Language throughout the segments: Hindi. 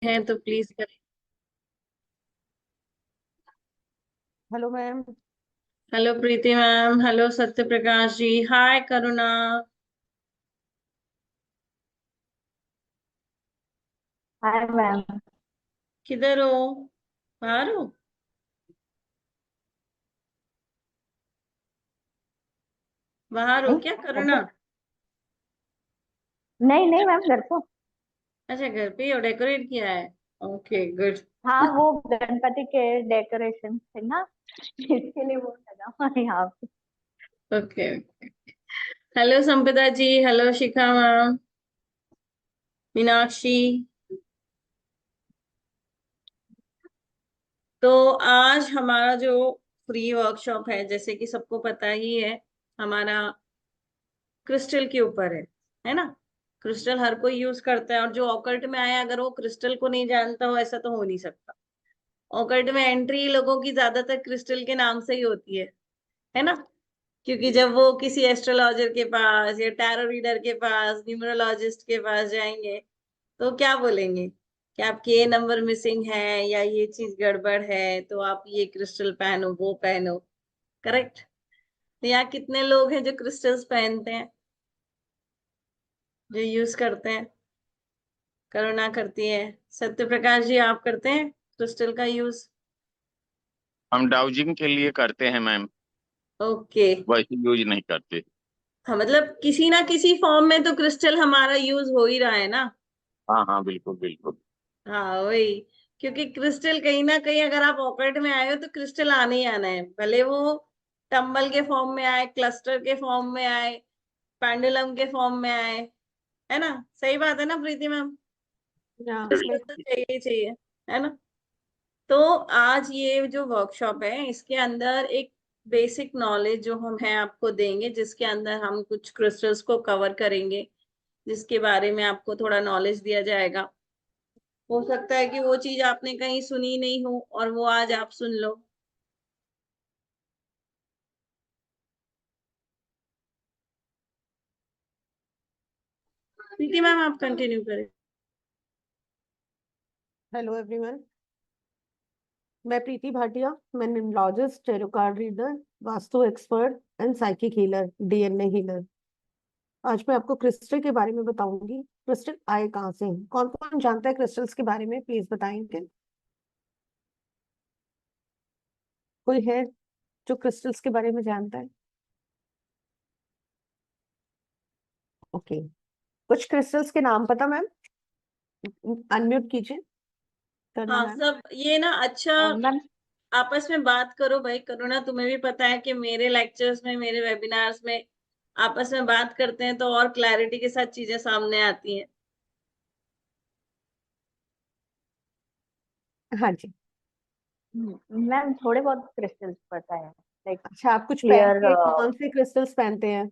हैं तो प्लीज करें। Hello ma'am. हेलो प्रीति मैम, हेलो सत्य प्रकाश जी, हाय करुणा। Hi ma'am. किधर हो? बाहर हो? बाहर हो नहीं, क्या घर करुणा? पे। नहीं नहीं मैम, घर पे। अच्छा, घर पे ही हो, डेकोरेट किया है। Okay good. हाँ, वो गणपति के डेकोरेशन थे ना, इसके लिए वो लगा हुआ है यहाँ पे। ओके। हेलो संपदा जी, हेलो शिखा मैम, मीनाक्षी। तो आज हमारा जो फ्री वर्कशॉप है, जैसे कि सबको पता ही है, हमारा क्रिस्टल के ऊपर है ना। क्रिस्टल हर कोई यूज करता है, और जो ऑकल्ट में आया अगर वो क्रिस्टल को नहीं जानता हो, ऐसा तो हो नहीं सकता। ऑकल्ट में एंट्री लोगों की ज्यादातर क्रिस्टल के नाम से ही होती है ना। क्योंकि जब वो किसी एस्ट्रोलॉजर के पास या टैरो रीडर के पास, न्यूमरोलॉजिस्ट के पास जाएंगे, तो क्या बोलेंगे कि आपकी ये नंबर मिसिंग है या ये चीज गड़बड़ है, तो आप ये क्रिस्टल पहनो, वो पहनो। करेक्ट। तो यहाँ कितने लोग हैं जो क्रिस्टल्स पहनते हैं, जो यूज करते हैं? करुणा करती है। सत्य प्रकाश जी, आप करते हैं क्रिस्टल का यूज? हम डाउजिंग के लिए करते हैं मैम। ओके। वैसे यूज नहीं करते। हाँ, मतलब किसी ना किसी फॉर्म में तो क्रिस्टल हमारा यूज हो ही रहा है ना। हाँ हाँ, बिल्कुल बिल्कुल। हाँ वही। क्योंकि क्रिस्टल कहीं ना कहीं, अगर आप ऑकल्ट में आए हो तो क्रिस्टल आने ही आना है, भले वो टम्बल के फॉर्म में आए, क्लस्टर के फॉर्म में आए, पेंडुलम के फॉर्म में आए। है ना? सही बात है ना प्रीति मैम? हाँ क्रिस्टल तो बिल्कुल। चाहिए ही चाहिए। है ना? तो आज ये जो वर्कशॉप है, इसके अंदर एक बेसिक नॉलेज जो हम है आपको देंगे, जिसके अंदर हम कुछ क्रिस्टल्स को कवर करेंगे, जिसके बारे में आपको थोड़ा नॉलेज दिया जाएगा। हो सकता है कि वो चीज आपने कहीं सुनी नहीं हो और वो आज आप सुन लो। प्रीति मैम, आप कंटिन्यू करें। Hello everyone. मैं प्रीति भाटिया। मैं numerologist, tarot card reader, vastu expert and psychic healer, DNA healer. आज मैं आपको क्रिस्टल के बारे में बताऊंगी। क्रिस्टल आए कहाँ से? कौन कौन जानता है क्रिस्टल्स के बारे में? प्लीज बताएंगे। कोई है जो क्रिस्टल्स के बारे में जानता है? ओके। कुछ क्रिस्टल्स के नाम पता मैम? अनम्यूट कीजिए करना हाँ मैम। सब ये ना, अच्छा, मैम, आपस में बात करो भाई। करुणा, तुम्हें भी पता है कि मेरे लेक्चर्स में, मेरे वेबिनार्स में आपस में बात करते हैं तो और क्लैरिटी के साथ चीजें सामने आती हैं। हाँ जी। मैम थोड़े बहुत क्रिस्टल्स पता है, लाइक अच्छा, आप कुछ क्लियर। पहनते हैं? कौन से क्रिस्टल्स पहनते हैं?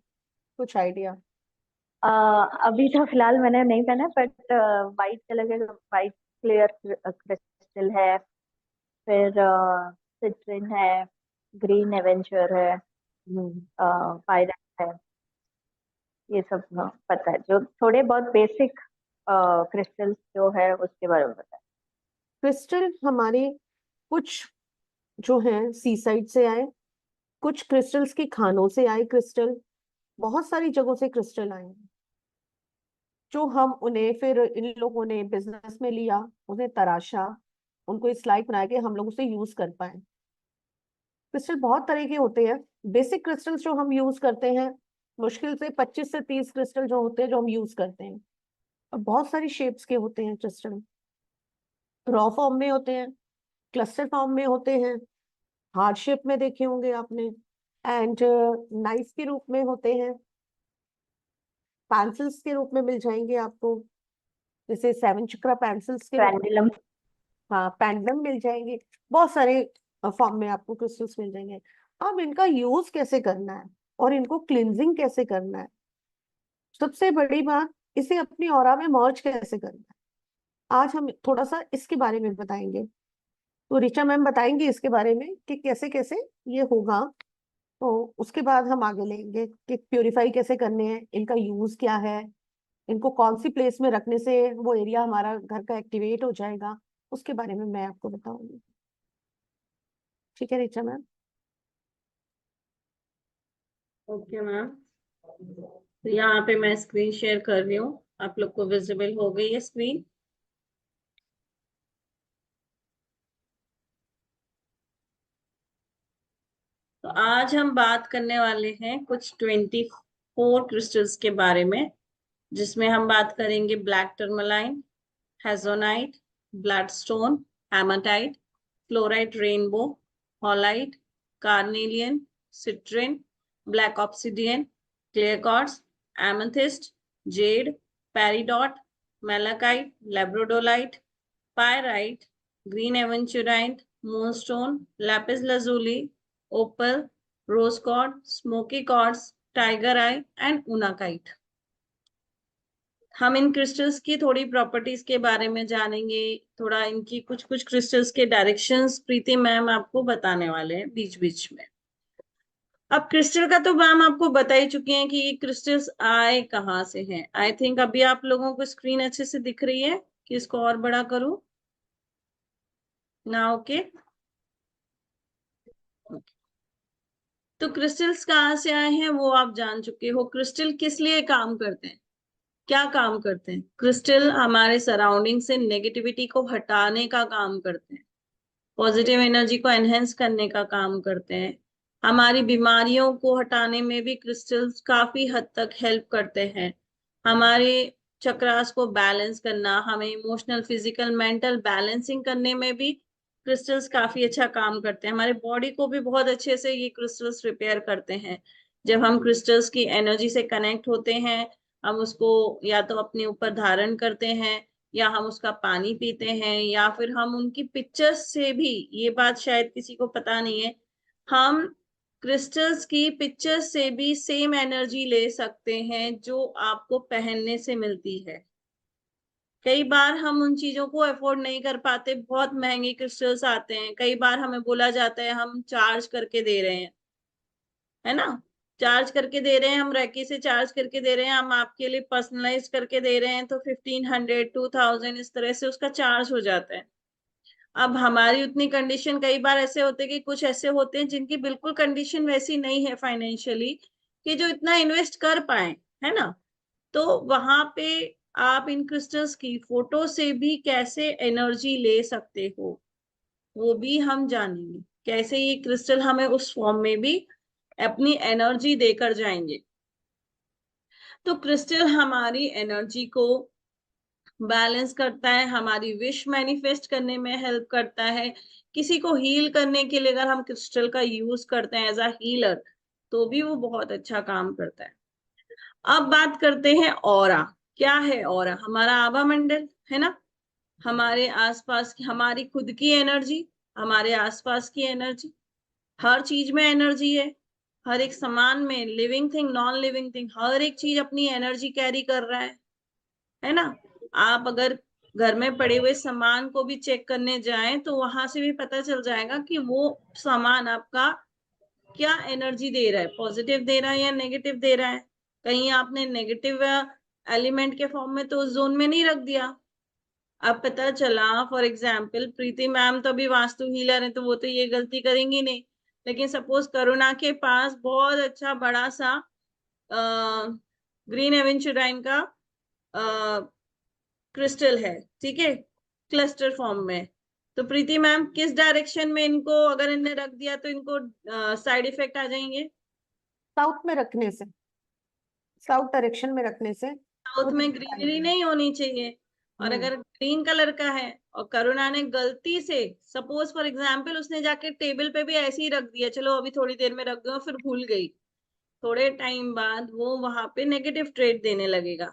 कुछ आइडिया? अभी तो फिलहाल मैंने नहीं पहना, बट वाइट कलर के, वाइट क्लियर क्रिस्टल है। फिर सिट्रिन है, ग्रीन एवेंचर है, हम्म। पायरट है। ये सब पता है, जो थोड़े बहुत बेसिक क्रिस्टल्स जो है उसके बारे में पता है। क्रिस्टल हमारे कुछ जो हैं सी साइड से आए, कुछ क्रिस्टल्स की खानों से आए क्रिस्टल। बहुत सारी जगहों से क्रिस्टल आए हैं, जो हम उन्हें फिर इन लोगों ने बिजनेस में लिया, उन्हें तराशा, उनको इस लायक बनाया कि हम लोग उसे यूज कर पाए। क्रिस्टल बहुत तरह के होते हैं। बेसिक क्रिस्टल्स जो हम यूज करते हैं, मुश्किल से 25 से 30 क्रिस्टल जो होते हैं जो हम यूज करते हैं। और बहुत सारी शेप्स के होते हैं क्रिस्टल। रॉ फॉर्म में होते हैं, क्लस्टर फॉर्म में होते हैं, हार्ट शेप में देखे होंगे आपने, एंड नाइफ के रूप में होते हैं, पेंसिल्स के रूप में मिल जाएंगे आपको, जैसे सेवन चक्रा पेंसिल्स के रूप में। पेंडुलम। हाँ, पेंडलम मिल जाएंगे। बहुत सारे फॉर्म में आपको क्रिस्टल्स मिल जाएंगे। अब इनका यूज कैसे करना है और इनको क्लिनजिंग कैसे करना है, सबसे बड़ी बात, इसे अपनी ऑरा में मर्ज कैसे करना है, आज हम थोड़ा सा इसके बारे में बताएंगे। तो ऋचा मैम बताएंगे इसके बारे में कि कैसे कैसे ये होगा। तो उसके बाद हम आगे लेंगे कि प्योरीफाई कैसे करने हैं, इनका यूज क्या है, इनको कौन सी प्लेस में रखने से वो एरिया हमारा घर का एक्टिवेट हो जाएगा, उसके बारे में मैं आपको बताऊंगी। ठीक है ऋचा मैम? ओके मैम, तो यहाँ पे मैं स्क्रीन शेयर कर रही हूँ, आप लोग को विजिबल हो गई है स्क्रीन? तो आज हम बात करने वाले हैं कुछ 24 क्रिस्टल्स के बारे में, जिसमें हम बात करेंगे black tourmaline, hessonite, bloodstone, hematite, fluorite rainbow, halite, carnelian, citrine, black obsidian, clear quartz, amethyst, jade, peridot, malachite, labradorite, pyrite, green aventurine, moonstone, lapis lazuli, opal, rose quartz, smoky quartz, tiger eye and unakite. हम इन क्रिस्टल्स की थोड़ी प्रॉपर्टीज के बारे में जानेंगे, थोड़ा इनकी कुछ कुछ क्रिस्टल्स के डायरेक्शंस प्रीति मैम आपको बताने वाले हैं बीच बीच में। अब क्रिस्टल का तो मैम आपको बता ही चुके हैं कि ये क्रिस्टल्स आए कहाँ से हैं। आई थिंक अभी आप लोगों को स्क्रीन अच्छे से दिख रही है कि इसको और बड़ा करूं ना? ओके, तो क्रिस्टल्स कहाँ से आए हैं वो आप जान चुके हो। क्रिस्टल किस लिए काम करते हैं, क्या काम करते हैं? क्रिस्टल हमारे सराउंडिंग से नेगेटिविटी को हटाने का काम करते हैं, पॉजिटिव एनर्जी को एनहेंस करने का काम करते हैं। हमारी बीमारियों को हटाने में भी क्रिस्टल्स काफी हद तक हेल्प करते हैं। हमारे चक्रास को बैलेंस करना, हमें इमोशनल फिजिकल मेंटल बैलेंसिंग करने में भी क्रिस्टल्स काफी अच्छा काम करते हैं। हमारे बॉडी को भी बहुत अच्छे से ये क्रिस्टल्स रिपेयर करते हैं। जब हम क्रिस्टल्स की एनर्जी से कनेक्ट होते हैं, हम उसको या तो अपने ऊपर धारण करते हैं, या हम उसका पानी पीते हैं, या फिर हम उनकी पिक्चर्स से भी, ये बात शायद किसी को पता नहीं है, हम क्रिस्टल्स की पिक्चर्स से भी सेम एनर्जी ले सकते हैं जो आपको पहनने से मिलती है। कई बार हम उन चीजों को अफोर्ड नहीं कर पाते, बहुत महंगे क्रिस्टल्स आते हैं, कई बार हमें बोला जाता है हम चार्ज करके दे रहे हैं, है ना? चार्ज करके दे रहे हैं, हम रैकी से चार्ज करके दे रहे हैं, हम आपके लिए पर्सनलाइज करके दे रहे हैं, तो 1500 2000 इस तरह से उसका चार्ज हो जाता है। अब हमारी उतनी कंडीशन, कई बार ऐसे होते हैं कि कुछ ऐसे होते हैं जिनकी बिल्कुल कंडीशन वैसी नहीं है फाइनेंशियली कि जो इतना इन्वेस्ट कर पाए, है ना? तो वहां पे आप इन क्रिस्टल्स की फोटो से भी कैसे एनर्जी ले सकते हो वो भी हम जानेंगे, कैसे ये क्रिस्टल हमें उस फॉर्म में भी अपनी एनर्जी देकर जाएंगे। तो क्रिस्टल हमारी एनर्जी को बैलेंस करता है, हमारी विश मैनिफेस्ट करने में हेल्प करता है। किसी को हील करने के लिए अगर हम क्रिस्टल का यूज करते हैं एज अ हीलर, तो भी वो बहुत अच्छा काम करता है। अब बात करते हैं ऑरा। क्या है ऑरा? हमारा आभा मंडल, है ना? हमारे आसपास की, हमारी खुद की एनर्जी, हमारे आसपास की एनर्जी, हर चीज में एनर्जी है। हर एक सामान में, living thing non living thing, हर एक चीज अपनी एनर्जी कैरी कर रहा है ना? आप अगर घर में पड़े हुए सामान को भी चेक करने जाएं तो वहां से भी पता चल जाएगा कि वो सामान आपका क्या एनर्जी दे रहा है, पॉजिटिव दे रहा है या नेगेटिव दे रहा है। कहीं आपने नेगेटिव एलिमेंट के फॉर्म में तो उस जोन में नहीं रख दिया। अब पता चला, फॉर एग्जाम्पल प्रीति मैम तो अभी वास्तु हीलर है तो वो तो ये गलती करेंगी नहीं, लेकिन सपोज करुणा के पास बहुत अच्छा बड़ा सा ग्रीन एवेंचुराइन का क्रिस्टल है, ठीक है, क्लस्टर फॉर्म में। तो प्रीति मैम किस डायरेक्शन में इनको अगर इन्हें रख दिया तो इनको साइड इफेक्ट आ जाएंगे? साउथ में रखने से, साउथ डायरेक्शन में रखने से साउथ वो में दिक्कत ग्रीनरी आएगी। नहीं होनी चाहिए। और अगर ग्रीन कलर का है और करुणा ने गलती से, सपोज फॉर एग्जाम्पल उसने जाके टेबल पे भी ऐसे ही रख दिया, चलो अभी थोड़ी देर में रख दो, फिर भूल गई, थोड़े टाइम बाद वो वहां पे नेगेटिव ट्रेड देने लगेगा,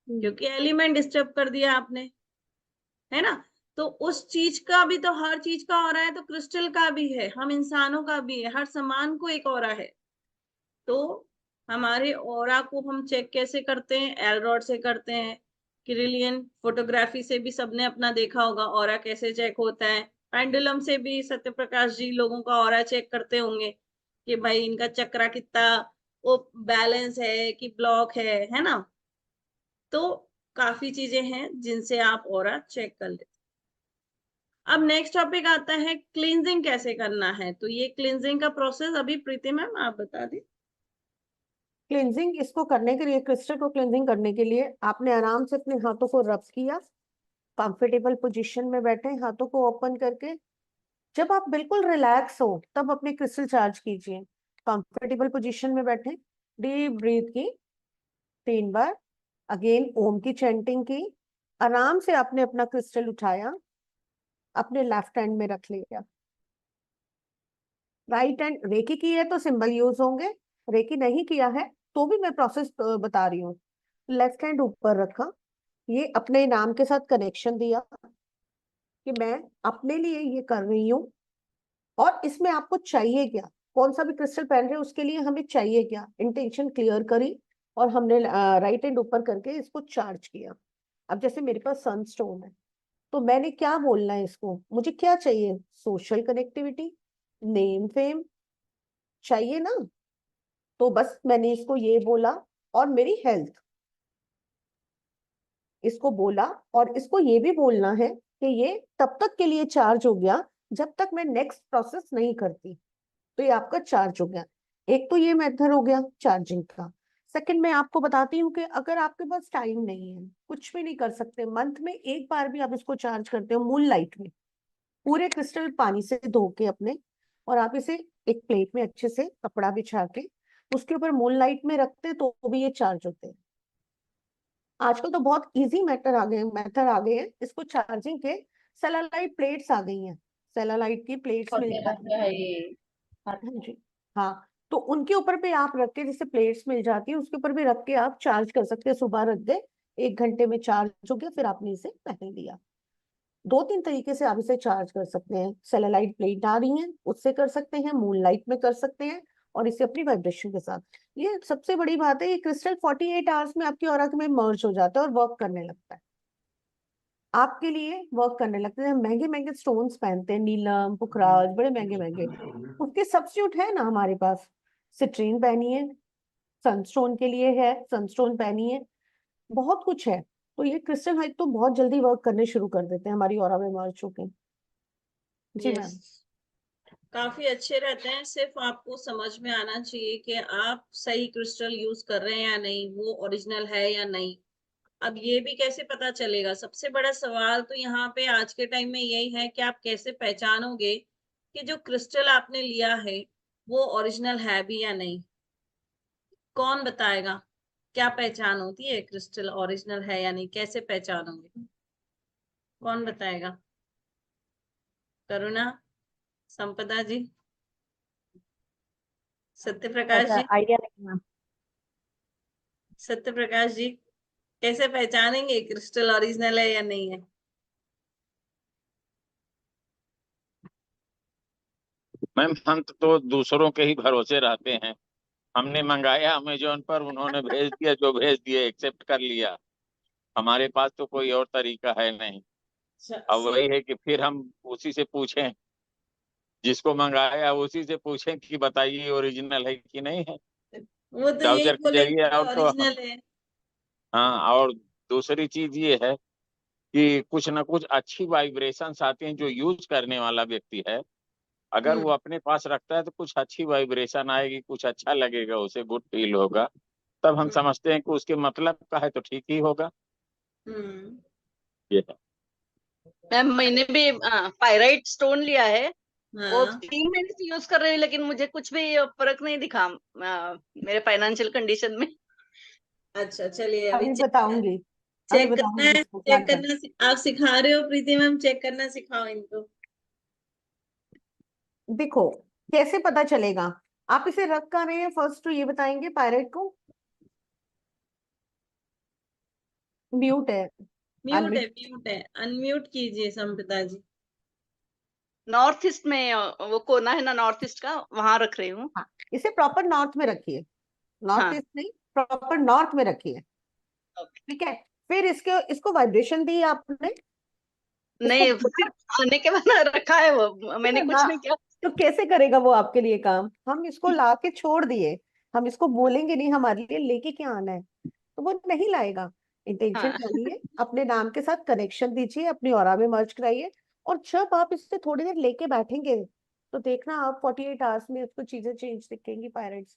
क्योंकि एलिमेंट डिस्टर्ब कर दिया आपने, है ना? तो उस चीज का भी तो, हर चीज का ऑरा है, तो क्रिस्टल का भी है, हम इंसानों का भी है, हर सामान को एक ऑरा है। तो हमारे ऑरा को हम चेक कैसे करते हैं? एलरॉड से करते हैं। किरिलियन फोटोग्राफी से भी सबने अपना देखा होगा ऑरा कैसे चेक होता है। पेंडुलम से भी सत्य प्रकाश जी लोगों का ऑरा चेक करते होंगे कि भाई इनका चक्रा कितना वो बैलेंस है कि ब्लॉक है ना? तो काफी चीजें हैं जिनसे आप ऑरा चेक कर लेते। अब नेक्स्ट टॉपिक आता है क्लींजिंग कैसे करना है। तो ये क्लींजिंग का प्रोसेस अभी प्रीति मैम आप बता दी। क्लिनजिंग इसको करने के लिए, क्रिस्टल को क्लिनजिंग करने के लिए आपने आराम से अपने हाथों को रब किया, कंफर्टेबल पोजीशन में बैठे, हाथों को ओपन करके। जब आप बिल्कुल रिलैक्स हो तब अपने क्रिस्टल चार्ज कीजिए। कंफर्टेबल पोजीशन में बैठे, डीप ब्रीथ की 3 बार, अगेन ओम की चैंटिंग की, आराम से आपने अपना क्रिस्टल उठाया, अपने लेफ्ट हैंड में रख लिया। राइट हैंड रेकी की है तो सिंबल यूज होंगे, रेकी नहीं किया है तो भी मैं प्रोसेस बता रही हूँ। लेफ्ट हैंड ऊपर रखा, ये अपने नाम के साथ कनेक्शन दिया कि मैं अपने लिए ये कर रही हूँ। और इसमें आपको चाहिए क्या, कौन सा भी क्रिस्टल पहन रहे हैं उसके लिए हमें चाहिए क्या, इंटेंशन क्लियर करी और हमने राइट हैंड ऊपर करके इसको चार्ज किया। अब जैसे मेरे पास सनस्टोन है तो मैंने क्या बोलना है इसको, मुझे क्या चाहिए, सोशल कनेक्टिविटी, नेम फेम चाहिए ना, तो बस मैंने इसको ये बोला। और मेरी हेल्थ, इसको बोला। और इसको ये भी बोलना है कि ये तब तक के लिए चार्ज हो गया जब तक मैं नेक्स्ट प्रोसेस नहीं करती, तो ये आपका चार्ज हो गया। एक तो ये मेथड हो गया चार्जिंग का। सेकंड मैं आपको बताती हूँ कि अगर आपके पास टाइम नहीं है, कुछ भी नहीं कर सकते, मंथ में एक बार भी आप इसको चार्ज करते हो मून लाइट में, पूरे क्रिस्टल पानी से धो के अपने, और आप इसे एक प्लेट में अच्छे से कपड़ा बिछा के उसके ऊपर मून लाइट में रखते हैं तो भी ये चार्ज होते हैं। आजकल तो बहुत इजी मेथड आ गए हैं इसको चार्जिंग के। सेलालाइट प्लेट्स आ गई हैं, सेलालाइट की प्लेट्स मिल छोटे जाती बच्चे हैं। है ये। हाँ जी, हाँ। तो उनके ऊपर पे आप रख के, जैसे प्लेट्स मिल जाती है उसके ऊपर भी रख के आप चार्ज कर सकते हैं। सुबह रख दे, 1 घंटे में चार्ज हो गया, फिर आपने इसे पहन लिया। 2-3 तरीके से आप इसे चार्ज कर सकते हैं। सेलेलाइट प्लेट आ रही है उससे कर सकते हैं, मून लाइट में कर सकते हैं, और इसे अपनी वाइब्रेशन के साथ। ये सबसे बड़ी बात है, ये क्रिस्टल 48 आवर्स में आपकी ऑरा में मर्ज हो जाता है और वर्क करने लगता है, आपके लिए वर्क करने लगते हैं। महंगे महंगे स्टोन्स पहनते हैं, नीलम, पुखराज, बड़े महंगे महंगे, उसके सब्स्टिट्यूट है ना हमारे पास। सिट्रीन पहनिए, सनस्टोन के लिए है, सनस्टोन पहनिए, बहुत कुछ है। तो ये क्रिस्टल हाइट तो बहुत जल्दी वर्क करने शुरू कर देते हैं हमारी ऑरा में मर्ज होके। जी यस, मैम। काफी अच्छे रहते हैं। सिर्फ आपको समझ में आना चाहिए कि आप सही क्रिस्टल यूज कर रहे हैं या नहीं, वो ओरिजिनल है या नहीं। अब ये भी कैसे पता चलेगा, सबसे बड़ा सवाल तो यहाँ पे आज के टाइम में यही है कि आप कैसे पहचानोगे कि जो क्रिस्टल आपने लिया है वो ओरिजिनल है भी या नहीं। कौन बताएगा, क्या पहचान होती है क्रिस्टल ओरिजिनल है या नहीं, कैसे पहचानोगे, कौन बताएगा? करुणा, संपदा जी, सत्य प्रकाश ऐसा जी, आइडिया नहीं मैम। सत्य प्रकाश जी, कैसे पहचानेंगे क्रिस्टल ओरिजिनल है या नहीं है? मैम हम तो दूसरों के ही भरोसे रहते हैं। हमने मंगाया अमेजोन पर, उन्होंने भेज दिया, जो भेज दिया एक्सेप्ट कर लिया। हमारे पास तो कोई और तरीका है नहीं। अब सही। वही है कि फिर हम उसी से पूछें, जिसको मंगाया उसी से पूछें कि बताइए ओरिजिनल है कि नहीं है, वो तो यही ब्राउजर के जरिए। बोलेंगे और तो ओरिजिनल है। हाँ, और दूसरी चीज ये है कि कुछ ना कुछ अच्छी वाइब्रेशंस आती हैं। जो यूज करने वाला व्यक्ति है, अगर वो हम्म। अपने पास रखता है तो कुछ अच्छी वाइब्रेशन आएगी, कुछ अच्छा लगेगा, उसे गुड फील होगा। तब हम हम्म। समझते हैं कि उसके मतलब का है तो ठीक ही होगा। हम्म। ये है। मैम मैंने भी पायराइट स्टोन लिया है, वो हाँ। 3 महीने से यूज कर रही हूँ, लेकिन मुझे कुछ भी फर्क नहीं दिखा मेरे फाइनेंशियल कंडीशन में। अच्छा चलिए, अभी अभी चेक बताऊंगी, अभी चेक करना बताऊंगी है, किसको क्या कर। आप सिखा रहे हो प्रीति मैम, चेक करना सिखाओ इनको। देखो कैसे पता चलेगा, आप इसे रख कर रहे हैं, फर्स्ट तो ये बताएंगे पायरेट को। म्यूट है, म्यूट है, अनम्यूट। म्यूट है, अनम्यूट कीजिए संपदा जी। नॉर्थ ईस्ट में वो कोना है ना नॉर्थ ईस्ट का, वहां रख रही हूँ। हाँ, इसे प्रॉपर नॉर्थ में रखिए, नॉर्थ हाँ। ईस्ट नहीं, प्रॉपर नॉर्थ में रखिए। ओके। ठीक है, फिर इसके इसको वाइब्रेशन दी आपने, इसको नहीं, बोला फिर आने के बाद रखा है वो, मैंने ना, कुछ नहीं किया। तो कैसे करेगा वो आपके लिए काम, हम इसको ला के छोड़ दिए, हम इसको बोलेंगे नहीं हमारे लिए लेके क्या आना है, तो वो नहीं लाएगा। इंटेंशन हाँ डालिए, अपने नाम के साथ कनेक्शन दीजिए, अपनी ऑरा में मर्ज कराइए, और जब आप इससे थोड़ी देर लेके बैठेंगे तो देखना आप 48 आवर्स में उसको चीजें चेंज दिखेंगी पेरेंट्स।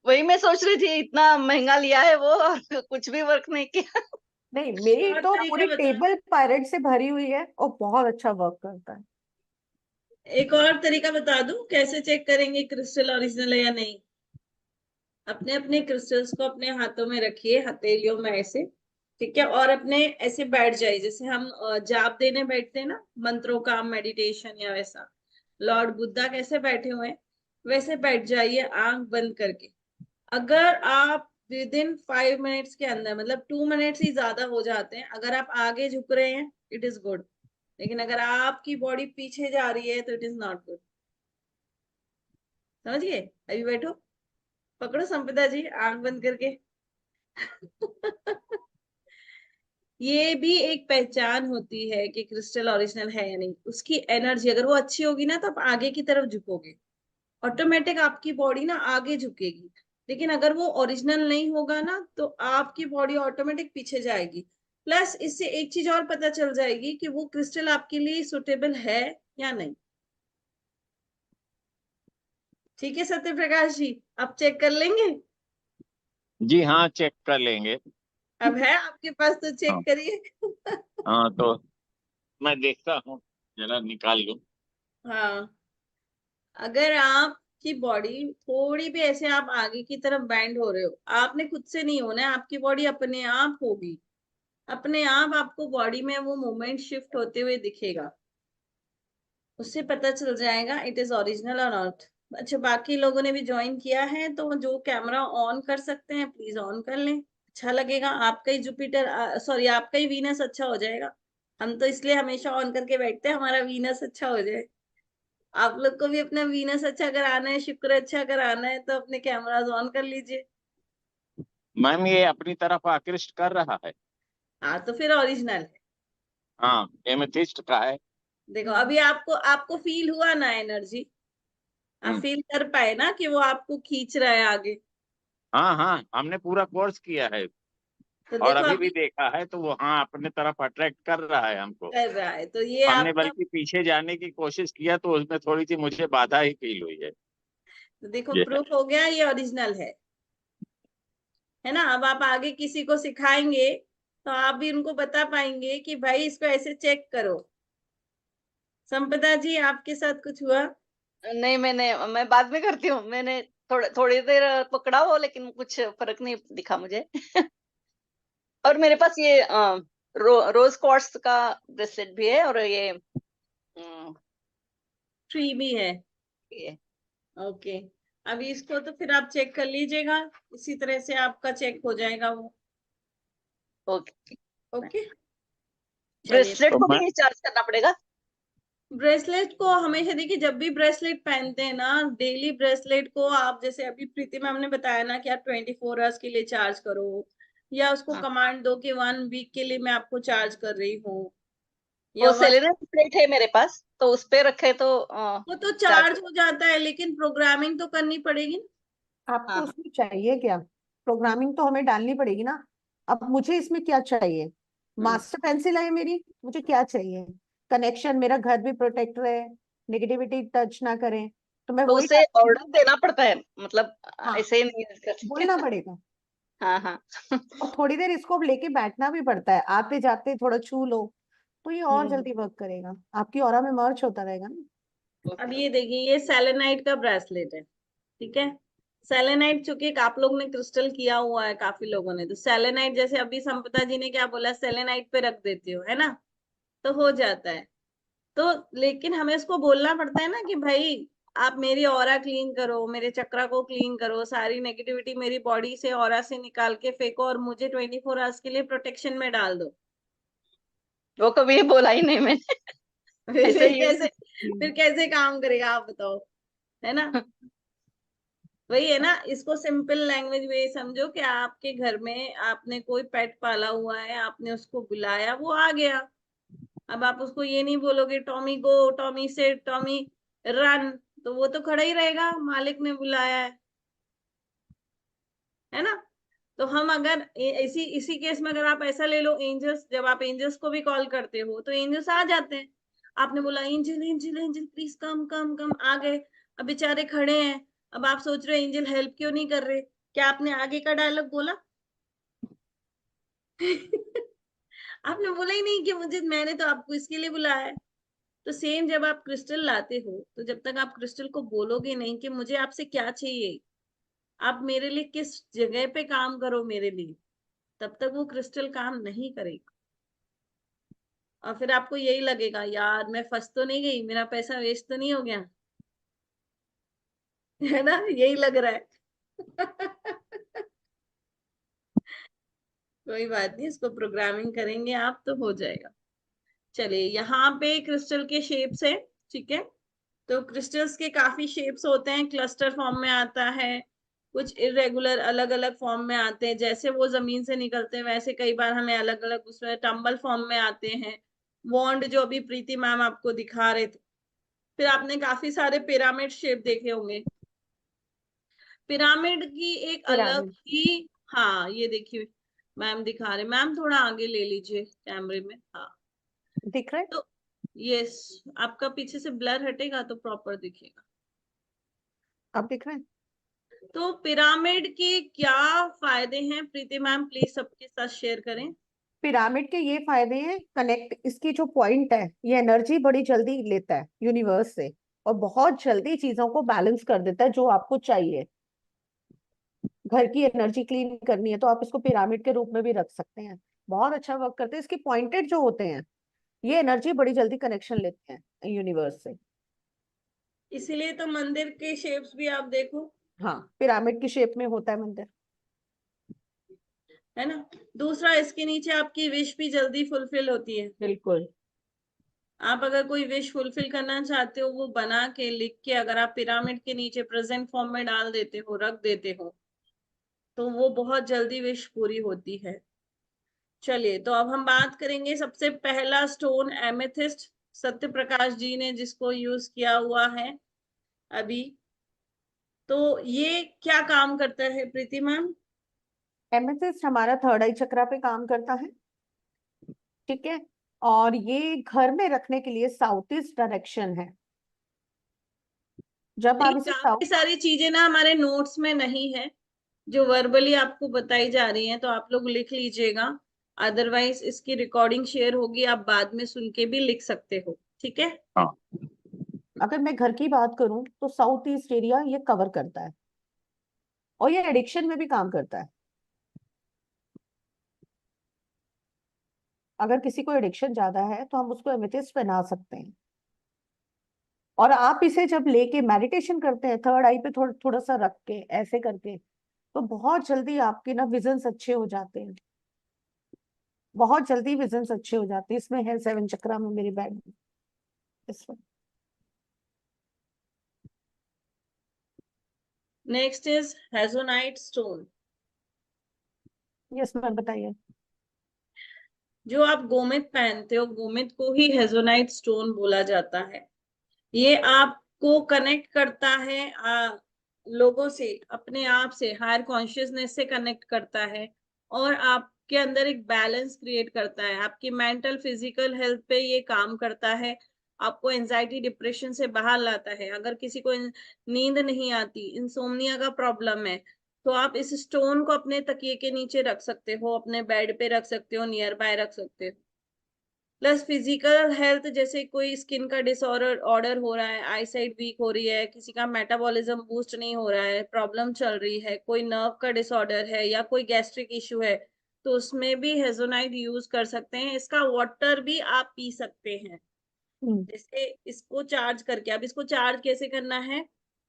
वही मैं सोच रही थी, इतना महंगा लिया है वो और कुछ भी वर्क नहीं किया। नहीं, मेरी और तो तरीका पूरी बता, टेबल पायरेट से भरी हुई है और बहुत अच्छा वर्क करता है। एक और तरीका बता दूं कैसे चेक करेंगे क्रिस्टल ओरिजिनल है या नहीं। अपने अपने क्रिस्टल्स को अपने हाथों में रखिए, हथेलियों में ऐसे, ठीक है, और अपने ऐसे बैठ जाइए जैसे हम जाप देने बैठते हैं ना, मंत्रों का मेडिटेशन या वैसा। लॉर्ड बुद्धा कैसे बैठे हुए हैं वैसे बैठ जाइए, आंख बंद करके। अगर आप विद इन 5 मिनट्स के अंदर, मतलब 2 मिनट्स ही ज्यादा हो जाते हैं, अगर आप आगे झुक रहे हैं इट इज गुड, लेकिन अगर आपकी बॉडी पीछे जा रही है तो इट इज नॉट गुड। समझिए, अभी बैठो, पकड़ो संपदा जी आंख बंद करके। ये भी एक पहचान होती है कि क्रिस्टल ओरिजिनल है या नहीं। उसकी एनर्जी अगर वो अच्छी होगी ना तो आप आगे की तरफ झुकोगे, ऑटोमेटिक आपकी बॉडी ना आगे झुकेगी। लेकिन अगर वो ओरिजिनल नहीं होगा ना तो आपकी बॉडी ऑटोमेटिक पीछे जाएगी। प्लस इससे एक चीज और पता चल जाएगी कि वो क्रिस्टल आपके लिए सुटेबल है या नहीं। ठीक है सत्य प्रकाश जी, आप चेक कर लेंगे? जी हाँ, चेक कर लेंगे। अब है आपके पास तो चेक हाँ करिए। हाँ, तो मैं देखता हूँ, जरा निकाल लूँ। हाँ, अगर आपकी बॉडी थोड़ी भी ऐसे आप आगे की तरफ बैंड हो रहे हो, आपने खुद से नहीं होना है, आपकी बॉडी अपने आप होगी, अपने आप आपको बॉडी में वो मूवमेंट शिफ्ट होते हुए दिखेगा, उससे पता चल जाएगा इट इज ओरिजिनल और नॉट। अच्छा, बाकी लोगों ने भी ज्वाइन किया है तो जो कैमरा ऑन कर सकते हैं प्लीज ऑन कर लें, अच्छा लगेगा। आपका ही जुपिटर, सॉरी आपका ही वीनस अच्छा हो जाएगा। हम तो इसलिए हमेशा ऑन करके बैठते हैं, हमारा वीनस अच्छा हो जाए। आप लोग को भी अपना वीनस अच्छा कराना है, शुक्र अच्छा कराना है, तो अपने कैमरास ऑन कर लीजिए। मैम ये अपनी तरफ आकृष्ट कर रहा है। हाँ तो फिर ओरिजिनल है। हाँ, एमेथिस्ट का है। देखो अभी आपको आपको फील हुआ ना एनर्जी, आप हम्म। फील कर पाए ना कि वो आपको खींच रहा है आगे। हाँ हाँ, हमने पूरा कोर्स किया है तो और देखो अभी भी अभी देखा है, तो वो हाँ अपने तरफ अट्रैक्ट कर रहा है हमको। कर रहा है, तो ये हमने आपका, बल्कि पीछे जाने की कोशिश किया तो उसमें थोड़ी सी मुझे बाधा ही फील हुई है। तो देखो ये है। प्रूफ हो गया ये ओरिजिनल है ना। अब आप आगे किसी को सिखाएंगे तो आप भी उनको बता पाएंगे कि भाई इसको ऐसे चेक करो। संपदा जी आपके साथ कुछ हुआ? नहीं, मैं बाद में करती हूँ। मैंने थोड़ी देर पकड़ा वो, लेकिन कुछ फर्क नहीं दिखा मुझे। और मेरे पास ये रोज क्वार्ट्ज का ब्रेसलेट भी है, और ट्री भी है? ये ओके, अभी इसको तो फिर आप चेक कर लीजिएगा, इसी तरह से आपका चेक हो जाएगा वो। ओके। ओके, चलिए। ब्रेसलेट तो को मैं भी चार्ज करना पड़ेगा? ब्रेसलेट को हमेशा देखिए, जब भी ब्रेसलेट पहनते हैं ना, डेली ब्रेसलेट को आप, जैसे अभी प्रीति मैम ने बताया ना कि आप 24 आवर्स के लिए चार्ज करो, या उसको हाँ, कमांड दो कि 1 वीक के लिए मैं आपको चार्ज कर रही हूँ, वो या वन, सेलेनियम प्लेट है मेरे पास, तो उस पे रखे तो वो तो चार्ज चार्ज हो। हो जाता है, लेकिन प्रोग्रामिंग तो करनी पड़ेगी ना। आपको हाँ हाँ। उसमें चाहिए क्या? प्रोग्रामिंग तो हमें डालनी पड़ेगी ना। अब मुझे इसमें क्या चाहिए? हम्म, मास्टर पेंसिल है मेरी, मुझे क्या चाहिए? कनेक्शन, मेरा घर भी प्रोटेक्ट रहे, नेगेटिविटी टच ना करें, तो मैं तो वही उसे डालूंगी ऑर्डर ना। देना पड़ता है, मतलब हाँ, ऐसे ही नहीं कर सकते। बोलना पड़ेगा। हाँ हाँ। और थोड़ी देर इसको लेके बैठना भी पड़ता है, आते जाते थोड़ा छू लो तो ये और हम्म। जल्दी वर्क करेगा, आपकी ऑरा में मर्ज होता रहेगा ना। अब ओके ये ओके। देखिए, ये सेलेनाइट का ब्रेसलेट है, ठीक है। सेलेनाइट चूंकि एक आप लोग ने क्रिस्टल किया हुआ है काफी लोगों ने, तो सेलेनाइट जैसे अभी संपदा जी ने क्या बोला, सेलेनाइट पे रख देती हो, है ना, तो हो जाता है। तो लेकिन हमें उसको बोलना पड़ता है ना कि भाई आप मेरी ऑरा क्लीन करो, मेरे चक्रा को क्लीन करो, सारी नेगेटिविटी मेरी बॉडी से, ऑरा से निकाल के फेंको, और मुझे 24 आवर्स के लिए प्रोटेक्शन में डाल दो। वो कभी बोला ही नहीं मैंने। ऐसे फिर ही। कैसे, फिर कैसे काम करेगा आप बताओ, है ना। वही है ना, इसको सिंपल लैंग्वेज में समझो कि आपके घर में आपने कोई पेट पाला हुआ है, आपने उसको बुलाया, वो आ गया। अब आप उसको ये नहीं बोलोगे टॉमी गो, टॉमी से, टॉमी रन, तो वो तो खड़ा ही रहेगा, मालिक ने बुलाया है ना। तो हम अगर इसी इसी केस में अगर आप ऐसा ले लो, एंजल्स, जब आप एंजल्स को भी कॉल करते हो तो एंजल्स आ जाते हैं। आपने बोला angel angel angel please come come come, आ गए। अब बेचारे खड़े हैं, अब आप सोच रहे हो एंजल हेल्प क्यों नहीं कर रहे, क्या आपने आगे का डायलॉग बोला? आपने बोला ही नहीं कि मुझे, मैंने तो आपको इसके लिए बुलाया है। तो सेम जब आप क्रिस्टल लाते हो, तो जब तक आप क्रिस्टल को बोलोगे नहीं कि मुझे आपसे क्या चाहिए, आप मेरे लिए किस जगह पे काम करो मेरे लिए, तब तक वो क्रिस्टल काम नहीं करेगा। और फिर आपको यही लगेगा, यार मैं फंस तो नहीं गई, मेरा पैसा वेस्ट तो नहीं हो गया, है ना, यही लग रहा है। कोई बात नहीं, इसको प्रोग्रामिंग करेंगे आप तो हो जाएगा। चलिए, यहाँ पे क्रिस्टल के शेप्स है, ठीक है। तो क्रिस्टल्स के काफी शेप्स होते हैं, क्लस्टर फॉर्म में आता है, कुछ इरेगुलर अलग अलग फॉर्म में आते हैं, जैसे वो जमीन से निकलते हैं वैसे कई बार हमें अलग अलग उसमें टम्बल फॉर्म में आते हैं। वॉन्ड जो अभी प्रीति मैम आपको दिखा रहे थे। फिर आपने काफी सारे पिरामिड शेप देखे होंगे। पिरामिड की एक अलग पिरामिड ही, हाँ ये देखिए मैम दिखा रहे, मैम थोड़ा आगे ले लीजिए कैमरे में, हाँ। दिख रहा है? तो यस, आपका पीछे से ब्लर हटेगा तो प्रॉपर दिखेगा। अब दिख रहा है? तो पिरामिड के क्या फायदे हैं प्रीति मैम, प्लीज सबके साथ शेयर करें। पिरामिड के ये फायदे हैं, कनेक्ट, इसकी जो पॉइंट है ये एनर्जी बड़ी जल्दी लेता है यूनिवर्स से, और बहुत जल्दी चीजों को बैलेंस कर देता है जो आपको चाहिए। घर की एनर्जी क्लीन करनी है तो आप इसको पिरामिड के रूप में भी रख सकते हैं, बहुत अच्छा वर्क करते हैं। इसके पॉइंटेड जो होते हैं ये एनर्जी बड़ी जल्दी कनेक्शन लेते हैं यूनिवर्स से। इसीलिए तो मंदिर के शेप्स भी आप देखो, हाँ, पिरामिड की शेप में होता है मंदिर। है ना। दूसरा, इसके नीचे आपकी विश भी जल्दी फुलफिल होती है। बिल्कुल। आप अगर कोई विश फुलफिल करना चाहते हो, वो बना के लिख के अगर आप पिरामिड के नीचे प्रेजेंट फॉर्म में डाल देते हो, रख देते हो, तो वो बहुत जल्दी विश पूरी होती है। चलिए, तो अब हम बात करेंगे सबसे पहला स्टोन एमेथिस्ट, सत्य प्रकाश जी ने जिसको यूज किया हुआ है अभी। तो ये क्या काम करता है प्रीति मैम? एमेथिस्ट हमारा थर्ड आई चक्रा पे काम करता है, ठीक है। और ये घर में रखने के लिए साउथ ईस्ट डायरेक्शन है। जब आप देखिए, इसे काफी साउथ, सारी चीजें ना हमारे नोट्स में नहीं है, जो वर्बली आपको बताई जा रही हैं, तो आप लोग लिख लीजिएगा। अदरवाइज इसकी रिकॉर्डिंग शेयर होगी, आप बाद में सुन के भी लिख सकते हो, ठीक है। हाँ। अगर मैं घर की बात करूं तो साउथ ईस्ट एरिया ये कवर करता है, और ये एडिक्शन में भी काम करता है। अगर किसी को एडिक्शन ज्यादा है तो हम उसको एमेथिस्ट पहना सकते हैं। और आप इसे जब लेके मेडिटेशन करते हैं थर्ड आई पे थोड़ा थोड़ा सा रख के ऐसे करके, तो बहुत जल्दी आपके ना विजन्स अच्छे हो जाते हैं, बहुत जल्दी विजन्स अच्छे हो जाते हैं। इसमें है 7 चक्रा में मेरे बैग में, इसमें। Next is hessonite stone. Yes ma'am, बताइए। जो आप गोमित पहनते हो, गोमित को ही हेजोनाइट स्टोन बोला जाता है। ये आपको कनेक्ट करता है लोगों से, अपने आप से, हायर कॉन्शियसनेस से कनेक्ट करता है, और आपके अंदर एक बैलेंस क्रिएट करता है। आपकी मेंटल फिजिकल हेल्थ पे ये काम करता है, आपको एंजाइटी डिप्रेशन से बाहर लाता है। अगर किसी को नींद नहीं आती, इंसोम्निया का प्रॉब्लम है, तो आप इस स्टोन को अपने तकिए के नीचे रख सकते हो, अपने बेड पे रख सकते हो, नियर बाय रख सकते हो। प्लस फिजिकल हेल्थ, जैसे कोई स्किन का डिसऑर्डर ऑर्डर हो रहा है, आईसाइट वीक हो रही है, किसी का मेटाबॉलिज्म बूस्ट नहीं हो रहा है, प्रॉब्लम चल रही है, कोई नर्व का डिसऑर्डर है या कोई गैस्ट्रिक इश्यू है, तो उसमें भी हेजोनाइट यूज कर सकते हैं। इसका वाटर भी आप पी सकते हैं। हम्म। जैसे इसको चार्ज करके, अब इसको चार्ज कैसे करना है,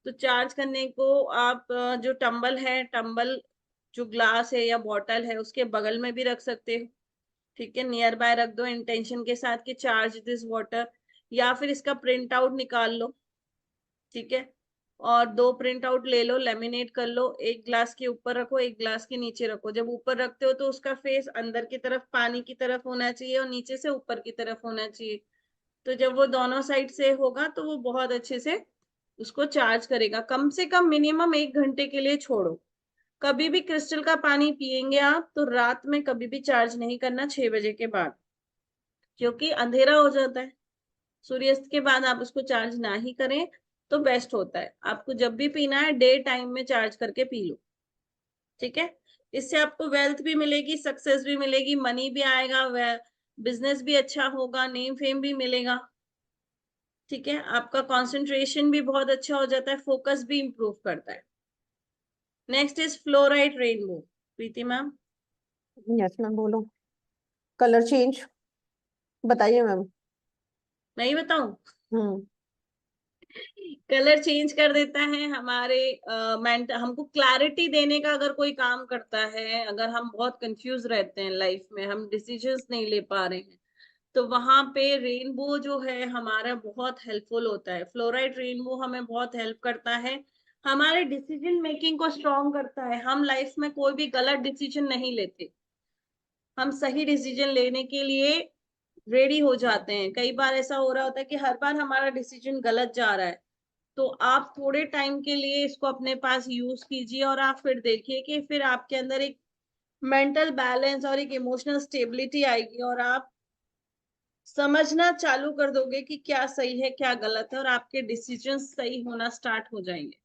तो चार्ज करने को आप जो टंबल है, टंबल जो ग्लास है या बॉटल है उसके बगल में भी रख सकते हो, ठीक है, नियर बाय रख दो इंटेंशन के साथ कि चार्ज दिस वाटर। या फिर इसका प्रिंट आउट निकाल लो, ठीक है, और 2 प्रिंट आउट ले लो, लेमिनेट कर लो, एक ग्लास के ऊपर रखो, एक ग्लास के नीचे रखो। जब ऊपर रखते हो तो उसका फेस अंदर की तरफ पानी की तरफ होना चाहिए और नीचे से ऊपर की तरफ होना चाहिए। तो जब वो दोनों साइड से होगा तो वो बहुत अच्छे से उसको चार्ज करेगा। कम से कम मिनिमम 1 घंटे के लिए छोड़ो। कभी भी क्रिस्टल का पानी पिएंगे आप तो रात में कभी भी चार्ज नहीं करना 6 बजे के बाद, क्योंकि अंधेरा हो जाता है। सूर्यास्त के बाद आप उसको चार्ज ना ही करें तो बेस्ट होता है। आपको जब भी पीना है डे टाइम में चार्ज करके पी लो, ठीक है। इससे आपको वेल्थ भी मिलेगी, सक्सेस भी मिलेगी, मनी भी आएगा, बिजनेस भी अच्छा होगा, नेम फेम भी मिलेगा, ठीक है। आपका कंसंट्रेशन भी बहुत अच्छा हो जाता है, फोकस भी इंप्रूव करता है। Next is fluoride rainbow. Preeti ma'am. Yes ma'am, बोलो। कलर चेंज बताइए मैम। नहीं बताऊं? हम्म। कलर चेंज कर देता है हमारे हमको क्लैरिटी देने का अगर कोई काम करता है। अगर हम बहुत कंफ्यूज रहते हैं लाइफ में, हम डिसीजंस नहीं ले पा रहे हैं, तो वहां पे रेनबो जो है हमारा बहुत हेल्पफुल होता है। फ्लोराइड रेनबो हमें बहुत हेल्प करता है, हमारे डिसीजन मेकिंग को स्ट्रॉन्ग करता है। हम लाइफ में कोई भी गलत डिसीजन नहीं लेते, हम सही डिसीजन लेने के लिए रेडी हो जाते हैं। कई बार ऐसा हो रहा होता है कि हर बार हमारा डिसीजन गलत जा रहा है, तो आप थोड़े टाइम के लिए इसको अपने पास यूज कीजिए और आप फिर देखिए कि फिर आपके अंदर एक मेंटल बैलेंस और एक इमोशनल स्टेबिलिटी आएगी और आप समझना चालू कर दोगे कि क्या सही है क्या गलत है, और आपके डिसीजन सही होना स्टार्ट हो जाएंगे।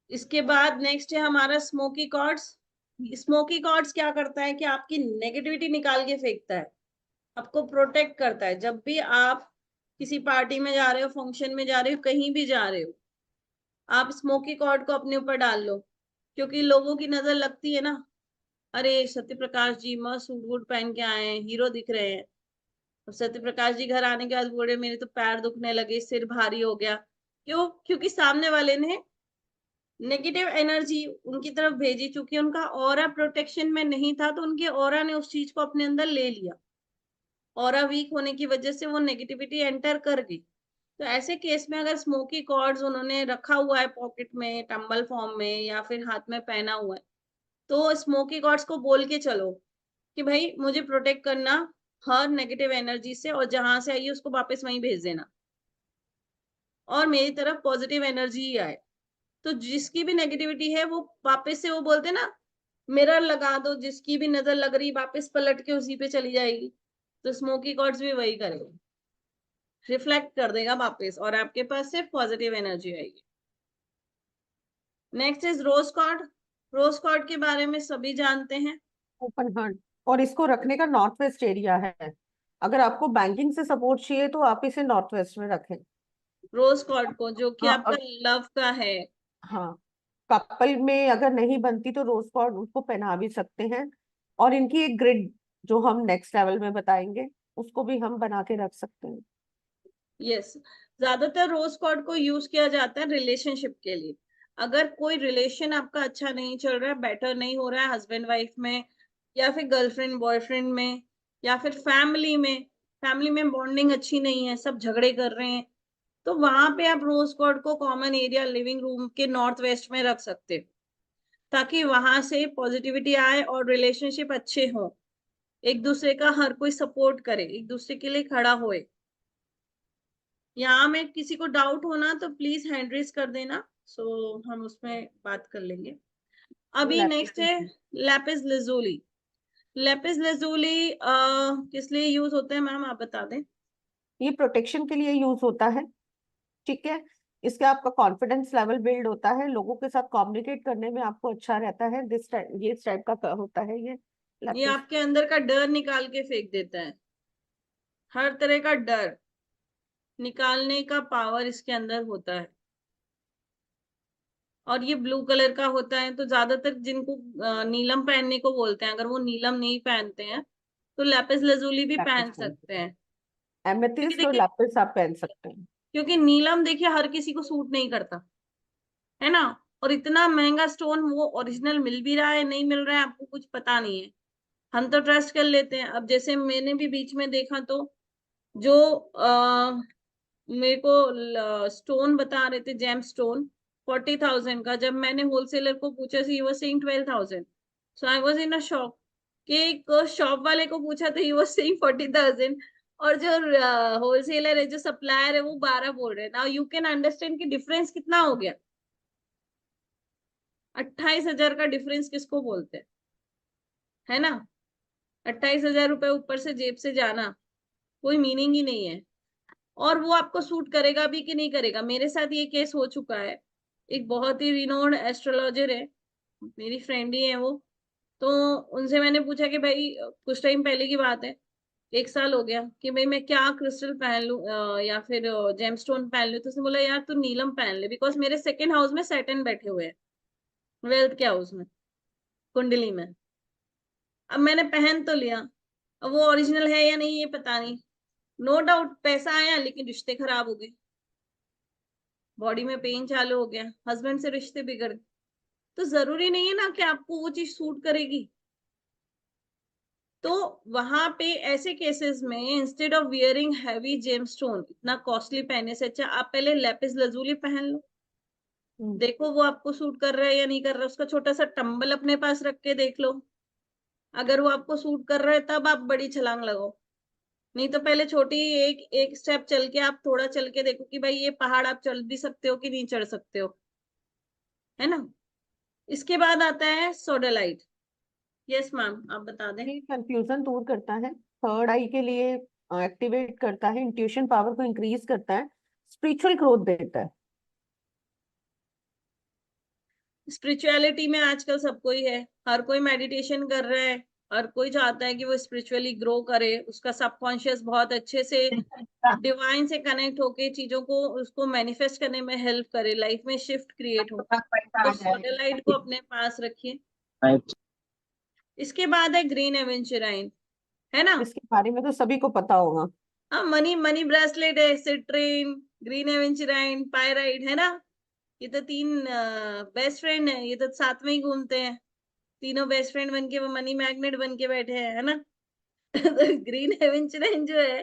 इसके बाद नेक्स्ट है हमारा स्मोकी कॉर्ड्स। स्मोकी कॉर्ड्स क्या करता है कि आपकी नेगेटिविटी निकाल के फेंकता है, आपको प्रोटेक्ट करता है। जब भी आप किसी पार्टी में जा रहे हो, फंक्शन में जा रहे हो, कहीं भी जा रहे हो, आप स्मोकी कॉर्ड को अपने ऊपर डाल लो, क्योंकि लोगों की नजर लगती है ना, अरे सत्य प्रकाश जी मस्त सूट वूट पहन के आए हैं, हीरो दिख रहे हैं। और सत्य प्रकाश जी घर आने के बाद बोले मेरे तो पैर दुखने लगे, सिर भारी हो गया। क्यों? क्योंकि सामने वाले ने नेगेटिव एनर्जी उनकी तरफ भेजी, चूंकि उनका ऑरा प्रोटेक्शन में नहीं था, तो उनके ऑरा ने उस चीज को अपने अंदर ले लिया। ऑरा वीक होने की वजह से वो नेगेटिविटी एंटर कर गई। तो ऐसे केस में अगर स्मोकी कॉर्ड्स उन्होंने रखा हुआ है पॉकेट में, टंबल फॉर्म में, या फिर हाथ में पहना हुआ है, तो स्मोकी कॉर्ड्स को बोल के चलो कि भाई मुझे प्रोटेक्ट करना हर नेगेटिव एनर्जी से, और जहां से आई उसको वापस वहीं भेज देना, और मेरी तरफ पॉजिटिव एनर्जी ही आए। तो जिसकी भी नेगेटिविटी है वो वापस से, वो बोलते ना, मिरर लगा दो, जिसकी भी नजर लग रही वापस पलट के उसी पे चली जाएगी। तो स्मोकी कॉर्ड्स भी वही करेगा, रिफ्लेक्ट कर देगा वापस, और आपके पास सिर्फ पॉजिटिव एनर्जी आएगी। Next is rose quartz. Rose quartz के बारे में सभी जानते हैं। Open heart. और इसको रखने का नॉर्थ वेस्ट एरिया है। अगर आपको बैंकिंग से सपोर्ट चाहिए तो आप इसे नॉर्थ वेस्ट में रखें। रोज कॉर्ड को, जो कि हाँ। आपका लव का है। हाँ, कपल में अगर नहीं बनती तो रोज कॉर्ड उसको पहना भी सकते हैं। और इनकी एक ग्रिड जो हम नेक्स्ट लेवल में बताएंगे, उसको भी हम बना के रख सकते हैं। यस, ज्यादातर रोज कॉर्ड को यूज किया जाता है रिलेशनशिप के लिए। अगर कोई रिलेशन आपका अच्छा नहीं चल रहा है, बेटर नहीं हो रहा है हस्बैंड वाइफ में, या फिर गर्लफ्रेंड बॉयफ्रेंड में, या फिर फैमिली में बॉन्डिंग अच्छी नहीं है, सब झगड़े कर रहे हैं, तो वहां पे आप रोज कॉर्ड को कॉमन एरिया लिविंग रूम के नॉर्थ वेस्ट में रख सकते हो, ताकि वहां से पॉजिटिविटी आए और रिलेशनशिप अच्छे हो, एक दूसरे का हर कोई सपोर्ट करे, एक दूसरे के लिए खड़ा होए। यहाँ में किसी को डाउट होना तो प्लीज हैंड रेज कर देना, सो हम उसमें बात कर लेंगे। अभी नेक्स्ट है लैपिस लैजुली। लैपिस लैजुली किस लिए यूज होता है मैम, आप बता दें। ये प्रोटेक्शन के लिए यूज होता है, ठीक है। इसके आपका कॉन्फिडेंस लेवल बिल्ड होता है, लोगों के साथ कम्युनिकेट करने में आपको अच्छा रहता है। दिस टाइप, ये इस टाइप का होता है ये ये लैपिस। आपके अंदर का डर निकाल के फेंक देता है, हर तरह का डर निकालने का पावर इसके अंदर होता है। और ये ब्लू कलर का होता है, तो ज्यादातर जिनको नीलम पहनने को बोलते हैं, अगर वो नीलम नहीं पहनते हैं तो लैपिस लैजुली भी लैपिस पहन पहन सकते सकते हैं। हैं, क्योंकि एमेथिस्ट और देखिए, लैपिस आप पहन सकते हैं। क्योंकि नीलम देखिए हर किसी को सूट नहीं करता है ना, और इतना महंगा स्टोन, वो ओरिजिनल मिल भी रहा है नहीं मिल रहा है आपको कुछ पता नहीं है, हम तो ट्रस्ट कर लेते हैं। अब जैसे मैंने भी बीच में देखा, तो जो मेरे को स्टोन बता रहे थे, जेम स्टोन 40,000 का, जब मैंने होलसेलर को पूछा, he was saying 12,000। So I was in a shock कि एक शॉप वाले को पूछा तो ही वाज सेइंग 40,000, और जो होलसेलर है, जो सप्लायर है, वो 12 बोल रहे हैं। नाउ यू कैन अंडरस्टैंड कि डिफरेंस कितना हो गया। 28,000 का डिफरेंस किसको बोलते हैं, है ना? 28,000 रुपए ऊपर से जेब से जाना कोई मीनिंग ही नहीं है। और वो आपको सूट करेगा भी कि नहीं करेगा। मेरे साथ ये केस हो चुका है। एक बहुत ही रिनोन्ड एस्ट्रोलॉजर है, मेरी फ्रेंड ही है वो। तो उनसे मैंने पूछा कि भाई कुछ टाइम पहले की बात है, 1 साल हो गया, कि भाई मैं क्या क्रिस्टल पहन लूं या फिर जेमस्टोन पहन लूं। तो उसने बोला यार तू नीलम पहन ले, बिकॉज मेरे सेकंड हाउस में सैटर्न बैठे हुए हैं, वेल्थ के हाउस में, कुंडली में। अब मैंने पहन तो लिया, अब वो ओरिजिनल है या नहीं ये पता नहीं। नो डाउट पैसा आया, लेकिन रिश्ते खराब हो गए, बॉडी में पेन चालू हो गया, हस्बैंड से रिश्ते बिगड़ गए। तो जरूरी नहीं है ना कि आपको वो चीज सूट करेगी। तो वहां पे ऐसे केसेस में instead of wearing heavy gemstone, इतना कॉस्टली पहनने से अच्छा आप पहले लेपिस लजूली पहन लो, देखो वो आपको सूट कर रहा है या नहीं कर रहा है। उसका छोटा सा टंबल अपने पास रख के देख लो, अगर वो आपको सूट कर रहा है तब आप बड़ी छलांग लगाओ। नहीं तो पहले छोटी एक एक स्टेप चल के आप थोड़ा चल के देखो कि भाई ये पहाड़ आप चल भी सकते हो कि नहीं चढ़ सकते हो, है ना? इसके बाद आता है सोडालाइट। यस मैम, आप बता दें। ये कंफ्यूजन दूर करता है, थर्ड आई के लिए एक्टिवेट करता है, इंट्यूशन पावर को इंक्रीज करता है, स्पिरिचुअल ग्रोथ देता है। स्पिरिचुअलिटी में आजकल सबको ही है, हर कोई मेडिटेशन कर रहा है, हर कोई चाहता है कि वो स्पिरिचुअली ग्रो करे, उसका सबकॉन्शियस बहुत अच्छे से डिवाइन से कनेक्ट होके चीजों को उसको मैनिफेस्ट करने में हेल्प करे, लाइफ में शिफ्ट क्रिएट हो। तो सोडेलाइट को अपने पास रखिए। इसके बाद है ग्रीन एवेंचुराइन, है ना? इसके बारे में तो सभी को पता होगा। हाँ, मनी मनी ब्रेसलेट है, सिट्रीन, ग्रीन एवेंचुराइन, पायराइट, है ना? ये तो 3 बेस्ट फ्रेंड है, ये तो साथ में ही घूमते हैं, तीनों बेस्ट फ्रेंड बन के वो मनी मैग्नेट बन के बैठे हैं, है ना? तो ग्रीन एवेंचुराइन जो है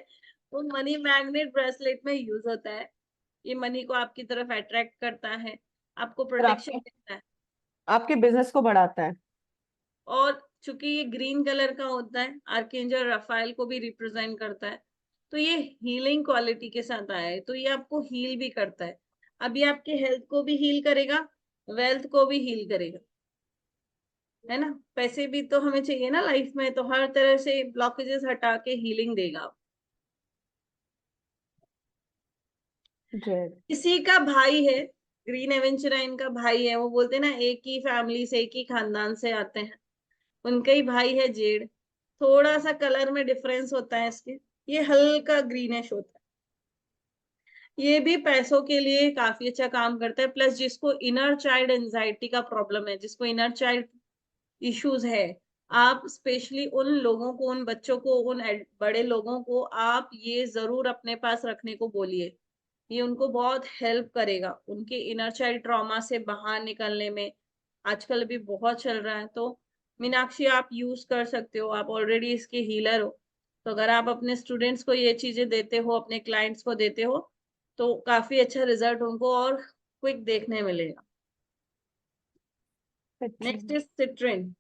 वो मनी मैग्नेट ब्रेसलेट में यूज होता है। ये मनी को आपकी तरफ अट्रैक्ट करता है, आपको और प्रोटेक्शन देता है। आपके बिजनेस को बढ़ाता है। और चूंकि ये ग्रीन कलर का होता है, आर्कएंजल राफेल को भी रिप्रेजेंट करता है, तो ये हीलिंग क्वालिटी के साथ आया है, तो ये आपको हील भी करता है। अभी आपके हेल्थ को भी हील करेगा, वेल्थ को भी हील करेगा, है ना? पैसे भी तो हमें चाहिए ना लाइफ में, तो हर तरह से ब्लॉकेजेस हटा के हीलिंग देगा। जय। किसी का भाई है, ग्रीन एवेंचुराइन का भाई है, वो बोलते हैं ना एक ही फैमिली से एक ही खानदान से आते हैं, उनका ही भाई है जेड। थोड़ा सा कलर में डिफरेंस होता है इसके, ये हल्का ग्रीनिश होता है। ये भी पैसों के लिए काफी अच्छा काम करता है। प्लस जिसको इनर चाइल्ड एंजाइटी का प्रॉब्लम है, जिसको इनर चाइल्ड इश्यूज है, आप स्पेशली उन लोगों को, उन बच्चों को, उन बड़े लोगों को आप ये जरूर अपने पास रखने को बोलिए। ये उनको बहुत हेल्प करेगा उनके इनर चाइल्ड ट्रॉमा से बाहर निकलने में। आजकल भी बहुत चल रहा है, तो मीनाक्षी आप यूज कर सकते हो, आप ऑलरेडी इसके हीलर हो। तो अगर आप अपने स्टूडेंट्स को ये चीजें देते हो, अपने क्लाइंट्स को देते हो, तो काफी अच्छा रिजल्ट उनको और क्विक देखने मिलेगा। Next is citrine.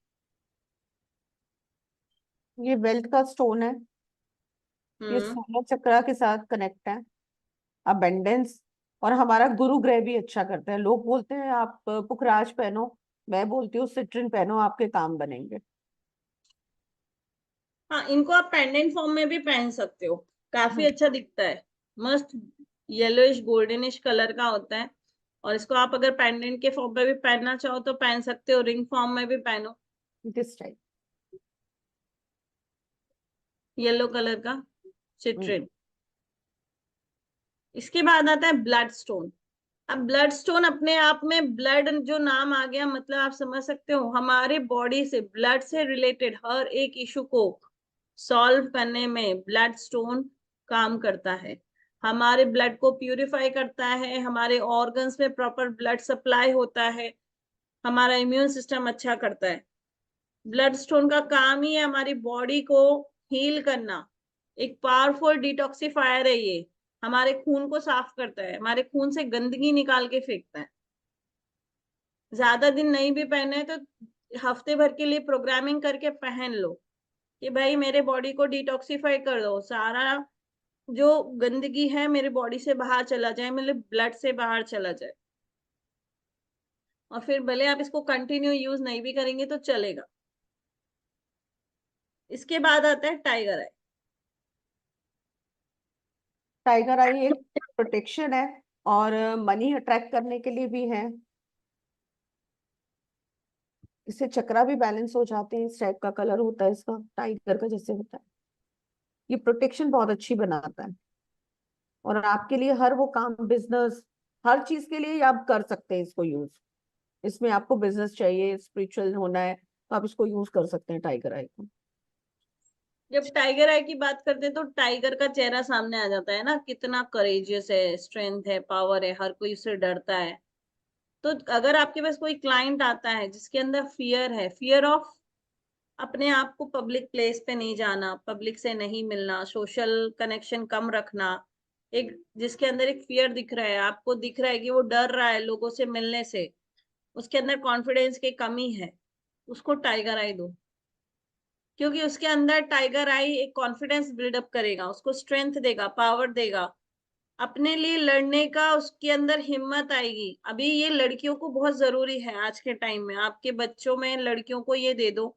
ये वेल्थ का स्टोन है, ये हम्म। सोलर चक्रा के साथ कनेक्ट है, अबेंडेंस। और हमारा गुरु ग्रह भी अच्छा करता है। लोग बोलते हैं आप पुखराज पहनो, मैं बोलती हूँ सिट्रिन पहनो, आपके काम बनेंगे। हाँ, इनको आप पेंडेंट फॉर्म में भी पहन सकते हो, काफी अच्छा दिखता है, मस्त येलोइश गोल्डनिश कलर का होता है। और इसको आप अगर पेंडेंट के फॉर्म में भी पहनना चाहो तो पहन सकते हो, रिंग फॉर्म में भी पहनो, दिस टाइप। येलो कलर का सिट्रिन। इसके बाद आता है ब्लड स्टोन। अब ब्लड स्टोन अपने आप में, ब्लड जो नाम आ गया मतलब आप समझ सकते हो, हमारे बॉडी से, ब्लड से रिलेटेड हर एक इशू को सॉल्व करने में ब्लड स्टोन काम करता है। हमारे ब्लड को प्यूरिफाई करता है, हमारे ऑर्गन्स में प्रॉपर ब्लड सप्लाई होता है, हमारा इम्यून सिस्टम अच्छा करता है। ब्लड स्टोन का काम ही है हमारी बॉडी को हील करना। एक पावरफुल डिटॉक्सिफायर है ये, हमारे खून को साफ करता है, हमारे खून से गंदगी निकाल के फेंकता है। ज्यादा दिन नहीं भी पहने तो हफ्ते भर के लिए प्रोग्रामिंग करके पहन लो कि भाई मेरे बॉडी को डिटॉक्सिफाई कर दो, सारा जो गंदगी है मेरे बॉडी से बाहर चला जाए, मेरे ब्लड से बाहर चला जाए। और फिर भले आप इसको कंटिन्यू यूज नहीं भी करेंगे तो चलेगा। इसके बाद आता है टाइगर आई। टाइगर आई एक प्रोटेक्शन है और मनी अट्रैक्ट करने के लिए भी है। इससे चक्रा भी बैलेंस हो जाते हैं। इस टाइप का कलर होता है इसका, टाइगर का जैसे होता है। ये प्रोटेक्शन बहुत अच्छी बनाता है और आपके लिए हर वो काम, बिजनेस, हर चीज के लिए आप कर सकते हैं इसको यूज। इसमें आपको बिजनेस चाहिए, स्पिरिचुअल होना है, तो आप इसको यूज कर सकते हैं टाइगर आई को। जब टाइगर आई की बात करते हैं तो टाइगर का चेहरा सामने आ जाता है ना, कितना करेजियस है, स्ट्रेंथ है, पावर है, हर कोई उससे डरता है। तो अगर आपके पास कोई क्लाइंट आता है जिसके अंदर फियर है, फियर ऑफ अपने आप को पब्लिक प्लेस पे नहीं जाना, पब्लिक से नहीं मिलना, सोशल कनेक्शन कम रखना, एक जिसके अंदर एक फियर दिख रहा है, आपको दिख रहा है कि वो डर रहा है लोगों से मिलने से, उसके अंदर कॉन्फिडेंस की कमी है, उसको टाइगर आई दो। क्योंकि उसके अंदर टाइगर आई एक कॉन्फिडेंस बिल्डअप करेगा, उसको स्ट्रेंथ देगा, पावर देगा, अपने लिए लड़ने का उसके अंदर हिम्मत आएगी। अभी ये लड़कियों को बहुत जरूरी है आज के टाइम में। आपके बच्चों में लड़कियों को ये दे दो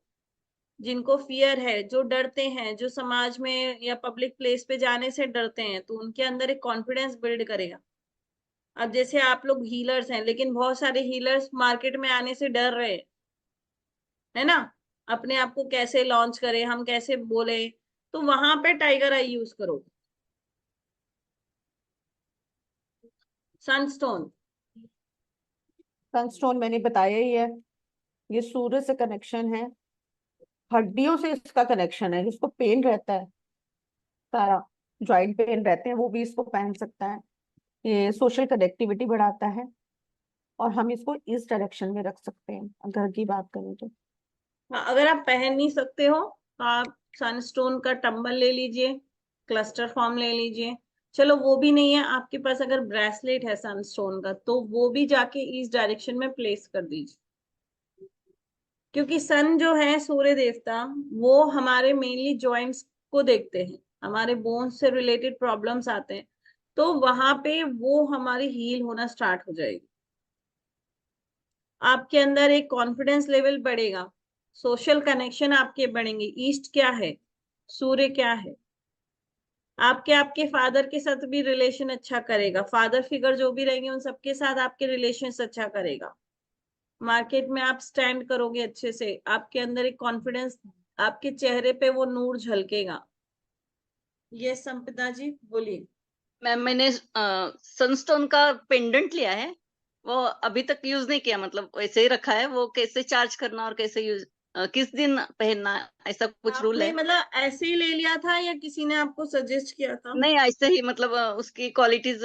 जिनको फियर है, जो डरते हैं, जो समाज में या पब्लिक प्लेस पे जाने से डरते हैं, तो उनके अंदर एक कॉन्फिडेंस बिल्ड करेगा। अब जैसे आप लोग हीलर्स हैं, लेकिन बहुत सारे हीलर्स मार्केट में आने से डर रहे हैं, है ना, अपने आप को कैसे लॉन्च करें, हम कैसे बोले, तो वहां पे टाइगर आई यूज करो। सनस्टोन। सनस्टोन मैंने बताया ही है, ये सूर्य से कनेक्शन है, हड्डियों से इसका कनेक्शन है। जिसको पेन रहता है, सारा जॉइंट पेन रहते हैं, वो भी इसको पहन सकता है। ये सोशल कनेक्टिविटी बढ़ाता है और हम इसको इस डायरेक्शन में रख सकते हैं अगर की बात करें तो। अगर आप पहन नहीं सकते हो तो आप सनस्टोन का टंबल ले लीजिए, क्लस्टर फॉर्म ले लीजिए। चलो वो भी नहीं है आपके पास, अगर ब्रेसलेट है सनस्टोन का तो वो भी जाके इस डायरेक्शन में प्लेस कर दीजिए। क्योंकि सन जो है सूर्य देवता, वो हमारे मेनली जॉइंट्स को देखते हैं, हमारे बोन्स से रिलेटेड प्रॉब्लम्स आते हैं, तो वहां पे वो हमारी हील होना स्टार्ट हो जाएगी। आपके अंदर एक कॉन्फिडेंस लेवल बढ़ेगा, सोशल कनेक्शन आपके बढ़ेंगे। ईस्ट क्या है, सूर्य क्या है, आपके आपके फादर के साथ भी रिलेशन अच्छा करेगा, फादर फिगर जो भी रहेंगे उन सबके साथ आपके रिलेशन अच्छा करेगा। मार्केट में आप स्टैंड करोगे अच्छे से, आपके अंदर एक कॉन्फिडेंस, आपके चेहरे पे वो नूर झलकेगा। ये संपदा जी बोलिए। मैम मैंने सनस्टोन का पेंडेंट लिया है, वो अभी तक यूज नहीं किया, मतलब वैसे ही रखा है। वो कैसे चार्ज करना और कैसे यूज, किस दिन पहनना, ऐसा कुछ रूल आपने है? मतलब ऐसे ही ले लिया था या किसी ने आपको सजेस्ट किया था? नहीं, ऐसे ही मतलब उसकी क्वालिटीज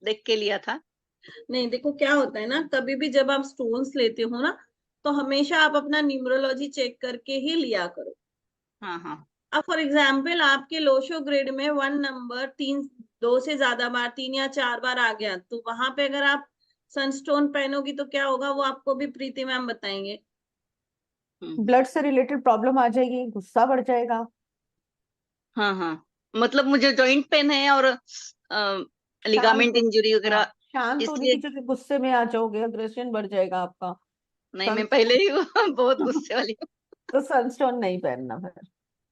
देख के लिया था। नहीं, देखो क्या होता है ना, कभी भी जब आप स्टोन्स लेते हो ना, तो हमेशा आप अपना न्यूमरोलॉजी चेक करके ही लिया करो। हाँ हाँ। अब फॉर एग्जाम्पल आपके लोशो ग्रिड में 1 नंबर 2 से ज्यादा बार, 3 या 4 बार आ गया, तो वहां पे अगर आप सनस्टोन पहनोगी तो क्या होगा, वो आपको भी प्रीति मैम बताएंगे। ब्लड से रिलेटेड प्रॉब्लम आ जाएगी, गुस्सा बढ़ जाएगा। हाँ हाँ, मतलब मुझे जॉइंट पेन है और शांत लिगामेंट हो, इंजरी हाँ, वगैरह, शांत होने इसलिए। की जगह गुस्से में आ जाओगे, अग्रेशन बढ़ जाएगा आपका। नहीं, मैं पहले सनस्टोन ही बहुत गुस्से वाली हूँ। तो सनस्टोन नहीं पहनना फिर।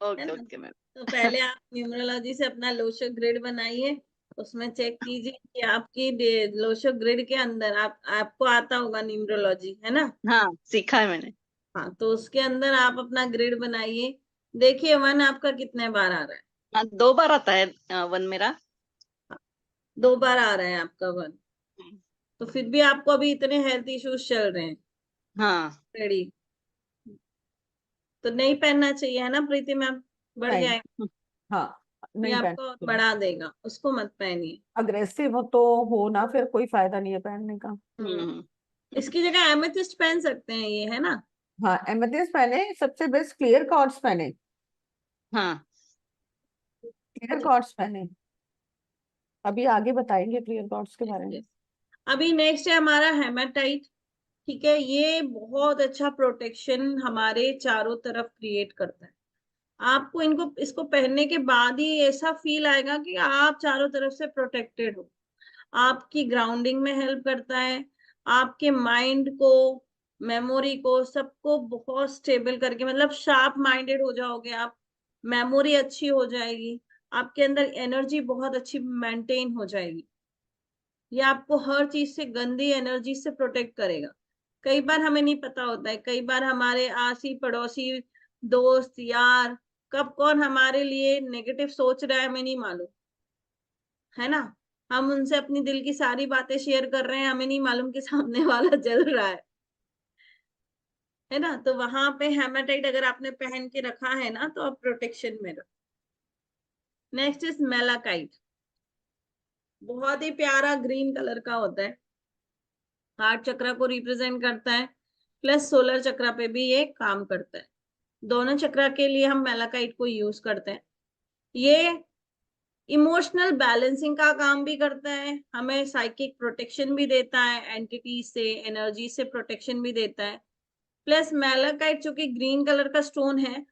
है ओके ना, ओके मैम। तो पहले आप न्यूमरोलॉजी से अपना लोशो ग्रिड बनाइए, उसमें चेक कीजिए कि आपकी लोशो ग्रिड के अंदर आपको आता होगा न्यूमरोलॉजी, है ना। हाँ, सीखा है मैंने। हाँ, तो उसके अंदर आप अपना ग्रिड बनाइए, देखिए 1 आपका कितने बार आ रहा है। हाँ, 2 बार आता है वन मेरा। 2 बार आ रहा है आपका 1, तो फिर भी आपको अभी इतने हेल्थ इश्यूज चल रहे हैं हाँ रेडी, तो नहीं पहनना चाहिए, है ना प्रीति मैम, बढ़ नहीं, जाएगा, हाँ, ये नहीं आपको और पहन। बढ़ा देगा, उसको मत पहनिए। अग्रेसिव हो तो हो ना, फिर कोई फायदा नहीं है पहनने का। हम्म, हम्म। इसकी जगह एमेथिस्ट पहन सकते हैं ये, है ना। हाँ, एमेथिस्ट पहने, सबसे बेस्ट क्लियर कॉर्ड्स पहने, हाँ क्लियर कॉर्ड्स पहने। अभी आगे बताएंगे क्लियर कॉर्ड्स के Yes, बारे में। yes. अभी नेक्स्ट है हमारा हेमाटाइट। ठीक है, ये बहुत अच्छा प्रोटेक्शन हमारे चारों तरफ क्रिएट करता है। आपको इनको इसको पहनने के बाद ही ऐसा फील आएगा कि आप चारों तरफ से प्रोटेक्टेड हो। आपकी ग्राउंडिंग में हेल्प करता है, आपके माइंड को, मेमोरी को, सबको बहुत स्टेबल करके, मतलब शार्प माइंडेड हो जाओगे आप, मेमोरी अच्छी हो जाएगी, आपके अंदर एनर्जी बहुत अच्छी मेंटेन हो जाएगी। ये आपको हर चीज से, गंदी एनर्जी से प्रोटेक्ट करेगा। कई बार हमें नहीं पता होता है, कई बार हमारे आसी पड़ोसी, दोस्त, यार, कब कौन हमारे लिए नेगेटिव सोच रहा है हमें नहीं मालूम, है ना। हम उनसे अपनी दिल की सारी बातें शेयर कर रहे हैं, हमें नहीं मालूम कि सामने वाला जल रहा है ना। तो वहां पे हेमाटाइट अगर आपने पहन के रखा है ना, तो आप प्रोटेक्शन में रहो। Next is malachite. बहुत ही प्यारा ग्रीन कलर का होता है, हार्ट चक्र को रिप्रेजेंट करता है, प्लस सोलर चक्र पे भी ये काम करता है। दोनों चक्र के लिए हम मेलाकाइट को यूज करते हैं। ये इमोशनल बैलेंसिंग का काम भी करता है, हमें साइकिक प्रोटेक्शन भी देता है, एंटिटी से, एनर्जी से प्रोटेक्शन भी देता है। प्लस मेलाकाइट चूंकि ग्रीन कलर का स्टोन है,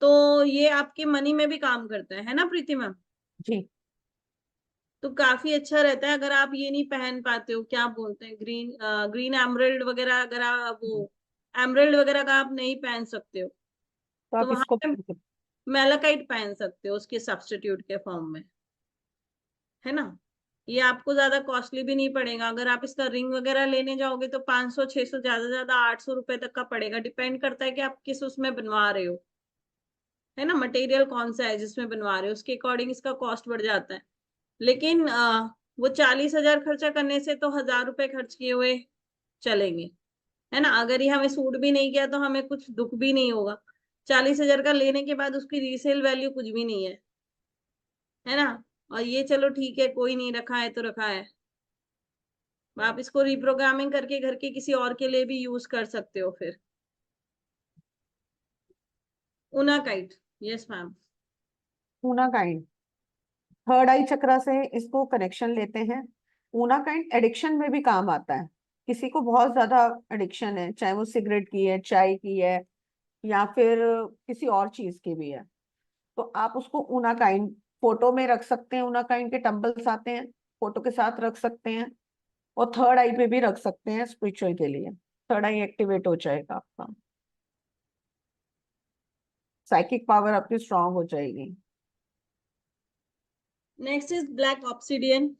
तो ये आपके मनी में भी काम करता है ना प्रीति मैम। जी तो काफी अच्छा रहता है। अगर आप ये नहीं पहन पाते हो, क्या बोलते हैं, ग्रीन एमरल्ड वगैरह, अगर आप वो एमरल्ड वगैरह का आप नहीं पहन सकते हो, तो तो आप वहां इसको पे मेलाकाइट पहन सकते हो उसके सब्स्टिट्यूट के फॉर्म में, है ना। ये आपको ज्यादा कॉस्टली भी नहीं पड़ेगा। अगर आप इसका रिंग वगैरह लेने जाओगे तो 500 600, ज्यादा ज्यादा 800 रुपए तक का पड़ेगा। डिपेंड करता है कि आप किस उसमें बनवा रहे हो, है ना, मटेरियल कौन सा है जिसमें बनवा रहे हो, उसके अकॉर्डिंग इसका कॉस्ट बढ़ जाता है। लेकिन वो 40,000 खर्चा करने से तो 1,000 रुपए खर्च किए हुए चलेंगे, है ना। अगर ये हमें सूट भी नहीं किया तो हमें कुछ दुख भी नहीं होगा। 40,000 का लेने के बाद उसकी रीसेल वैल्यू कुछ भी नहीं है ना। और ये चलो ठीक है, कोई नहीं, रखा है तो रखा है। आप इसको रिप्रोग्रामिंग करके घर के किसी और के लिए भी यूज कर सकते हो फिर। Unakite, yes ma'am. Unakite third eye chakra से इसको कनेक्शन लेते हैं। ऊना काइंड एडिक्शन में भी काम आता है। किसी को बहुत ज्यादा एडिक्शन है, चाहे वो सिगरेट की है, चाय की है, या फिर किसी और चीज की भी है, तो आप उसको ऊना काइंड फोटो में रख सकते हैं। ऊना काइंड के टम्बल्स आते हैं, फोटो के साथ रख सकते हैं। और थर्ड आई पे भी रख सकते हैं स्पिरिचुअल के लिए। थर्ड आई एक्टिवेट हो जाएगा आपका, साइकिक पावर आपकी स्ट्रांग हो जाएगी। Next is black obsidian.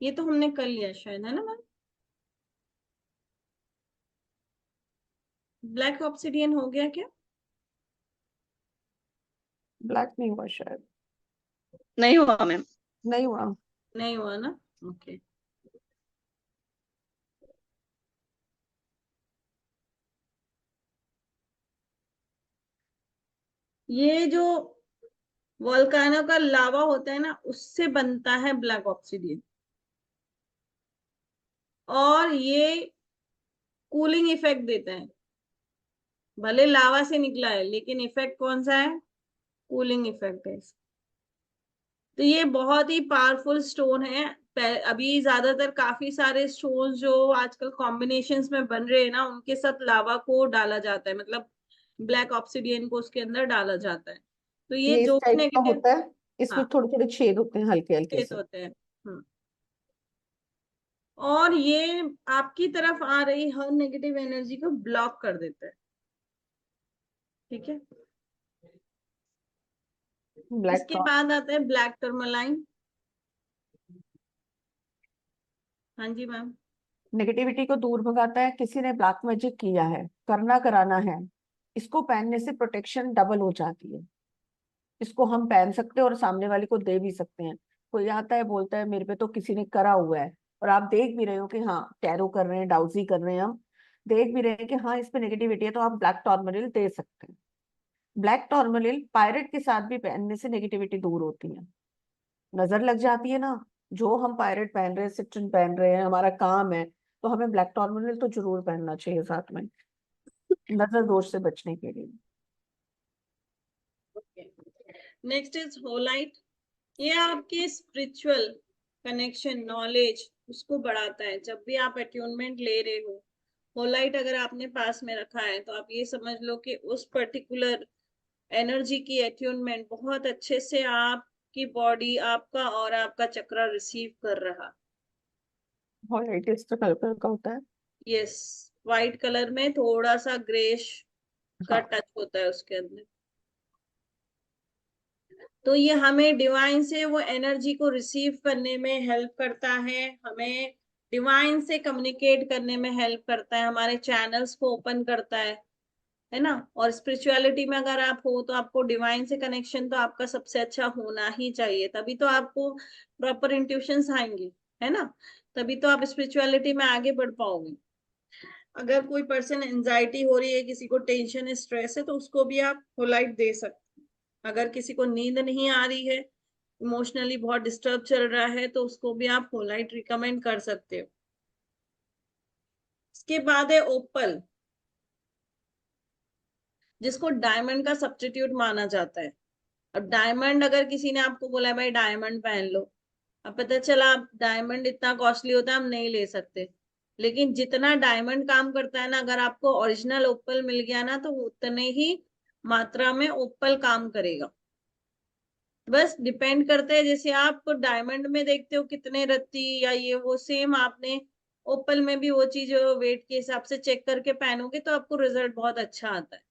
ये तो हमने कर लिया शायद, है ना मैम। ब्लैक ऑब्सिडियन हो गया क्या? ब्लैक नहीं हुआ शायद। नहीं हुआ मैम। नहीं हुआ। नहीं हुआ ना, ओके। ये जो वोल्केनो का लावा होता है ना, उससे बनता है ब्लैक ऑब्सिडियन। और ये कूलिंग इफेक्ट देता है। भले लावा से निकला है, लेकिन इफेक्ट कौन सा है? कूलिंग इफेक्ट है। तो ये बहुत ही पावरफुल स्टोन है। अभी ज्यादातर काफी सारे स्टोन जो आजकल कॉम्बिनेशंस में बन रहे हैं ना, उनके साथ लावा को डाला जाता है, मतलब ब्लैक ऑब्सिडियन को उसके अंदर डाला जाता है। तो ये ये इस जो भी टाइप का नेगेटिव, होता है, इसमें हाँ, थोड़े थोड़े छेद होते हैं हल्के हल्के छेद से। होते हैं। और ये आपकी तरफ आ रही हर नेगेटिव एनर्जी को ब्लॉक कर देता है, ठीक है। ब्लैक इसके बाद आता है ब्लैक टर्मलाइन। हाँ जी मैम। नेगेटिविटी को दूर भगाता है। किसी ने ब्लैक मैजिक किया है, करना कराना है, इसको पहनने से प्रोटेक्शन डबल हो जाती है। इसको हम पहन सकते हैं और सामने वाले को दे भी सकते हैं। कोई आता है बोलता है मेरे पे तो किसी ने करा हुआ है, और आप देख भी रहे हो कि हाँ टैरो कर रहे हैं, डाउजी कर रहे हैं, हम देख भी रहे हैं कि हाँ इस पे नेगेटिविटी है, तो आप ब्लैक टॉर्मरिल दे सकते हैं। ब्लैक टॉर्मरिल पायरेट के साथ भी पहनने से नेगेटिविटी दूर होती है। नजर लग जाती है ना, जो हम पायरेट पहन रहे हैं, सिट्रन पहन रहे हैं, हमारा काम है, तो हमें ब्लैक टॉर्मरिल तो जरूर पहनना चाहिए साथ में, नजर दोष से बचने के लिए। Next is halite. ये आपके स्पिरिचुअल कनेक्शन, नॉलेज, उसको बढ़ाता है। जब भी आप अट्यूनमेंट ले रहे हो, होलाइट अगर आपने पास में रखा है, तो आप ये समझ लो कि उस पर्टिकुलर एनर्जी की अट्यूनमेंट बहुत अच्छे से आपकी बॉडी, आपका और आपका चक्र रिसीव कर रहा। हॉलाइटिस तो कलर का होता है। यस, व्हाइट कलर में थोड़ा सा ग्रेश का हाँ, टच होता है उसके अंदर। तो ये हमें डिवाइन से वो एनर्जी को रिसीव करने में हेल्प करता है, हमें डिवाइन से कम्युनिकेट करने में हेल्प करता है, हमारे चैनल्स को ओपन करता है ना। और स्पिरिचुअलिटी में अगर आप हो तो आपको डिवाइन से कनेक्शन तो आपका सबसे अच्छा होना ही चाहिए, तभी तो आपको प्रॉपर इंट्यूशंस आएंगे, है ना, तभी तो आप स्पिरिचुअलिटी में आगे बढ़ पाओगे। अगर कोई पर्सन एंजाइटी हो रही है, किसी को टेंशन है, स्ट्रेस है, तो उसको भी आप होलाइट दे सकते हैं। अगर किसी को नींद नहीं आ रही है, इमोशनली बहुत डिस्टर्ब चल रहा है, तो उसको भी आप होलाइट रिकमेंड कर सकते हो। इसके बाद है ओपल, जिसको डायमंड का सब्स्टिट्यूट माना जाता है। अब डायमंड अगर किसी ने आपको बोला है भाई डायमंड पहन लो, अब पता चला आप डायमंड इतना कॉस्टली होता है हम नहीं ले सकते, लेकिन जितना डायमंड काम करता है ना, अगर आपको ओरिजिनल ओपल मिल गया ना, तो उतने ही मात्रा में ओपल काम करेगा। बस डिपेंड करता है, जैसे आप डायमंड में देखते हो कितने रत्ती या ये वो, सेम आपने ओपल में भी वो चीज वेट के हिसाब से चेक करके पहनोगे तो आपको रिजल्ट बहुत अच्छा आता है।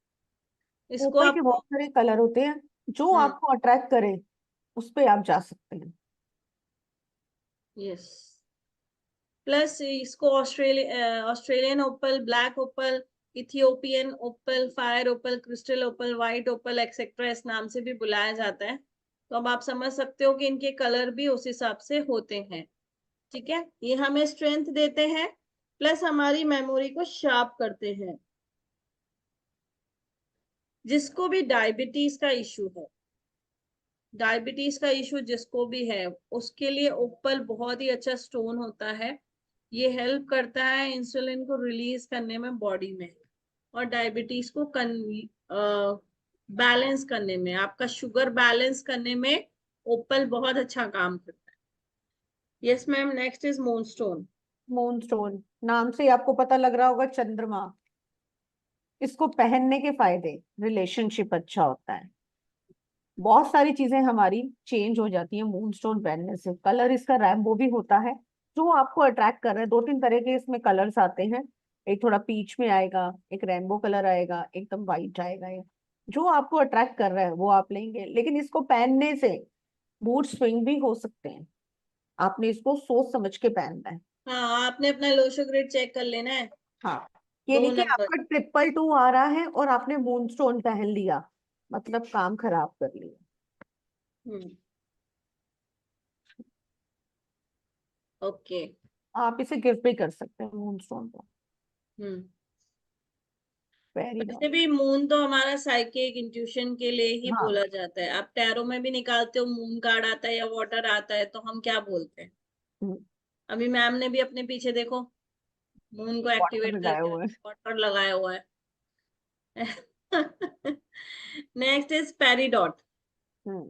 इसको ओपल के आपको, बहुत सारे कलर होते हैं, जो हाँ, आपको अट्रैक्ट करे उस पे आप जा सकते हैं। यस, प्लस इसको ऑस्ट्रेलियन ओपल, ब्लैक ओपल, इथियोपियन ओपल, फायर ओपल, क्रिस्टल ओपल, व्हाइट ओपल एक्सेट्रा इस नाम से भी बुलाया जाता है। तो अब आप समझ सकते हो कि इनके कलर भी उस हिसाब से होते हैं। ठीक है, ये हमें स्ट्रेंथ देते हैं, प्लस हमारी मेमोरी को शार्प करते हैं। जिसको भी डायबिटीज का इशू है, डायबिटीज का इशू जिसको भी है, उसके लिए ओपल बहुत ही अच्छा स्टोन होता है। ये हेल्प करता है इंसुलिन को रिलीज करने में बॉडी में, और डायबिटीज को बैलेंस करने में, आपका शुगर बैलेंस करने में ओपल बहुत अच्छा काम करता है। Yes ma'am, next is moonstone. Moonstone, नाम से ही आपको पता लग रहा होगा, चंद्रमा। इसको पहनने के फायदे, रिलेशनशिप अच्छा होता है, बहुत सारी चीजें हमारी चेंज हो जाती है मूनस्टोन पहनने से। कलर इसका रैम्बो भी होता है, जो आपको अट्रैक्ट कर रहा है। 2-3 तरह के इसमें कलर्स आते हैं, एक थोड़ा पीच में आएगा, एक रेनबो कलर आएगा, एकदम वाइट आएगा। ये जो आपको अट्रैक्ट कर रहा है वो आप लेंगे, लेकिन इसको पहनने से मूड स्विंग भी हो सकते हैं। आपने इसको सोच समझ के पहनना है। हाँ, आपने अपना लो शुगर रेट चेक कर लेना है। हाँ, ये दो नहीं कि नंबर आपका 222 आ रहा है और आपने मूनस्टोन पहन लिया, मतलब काम खराब कर लिया। हम्म, ओके। आप इसे गिफ्ट भी कर सकते हैं मूनस्टोन को। हम्म, वेरी वैसे नाइस। भी मून तो हमारा साइकिक इंट्यूशन के लिए ही हाँ। बोला जाता है। आप टैरो में भी निकालते हो, मून कार्ड आता है या वाटर आता है, तो हम क्या बोलते हैं? हम्म, अभी मैम ने भी अपने पीछे देखो, मून को वाटर एक्टिवेट लगाए करके हुए हैं। वाटर लगाया हुआ है। Next is Peridot. Hmm.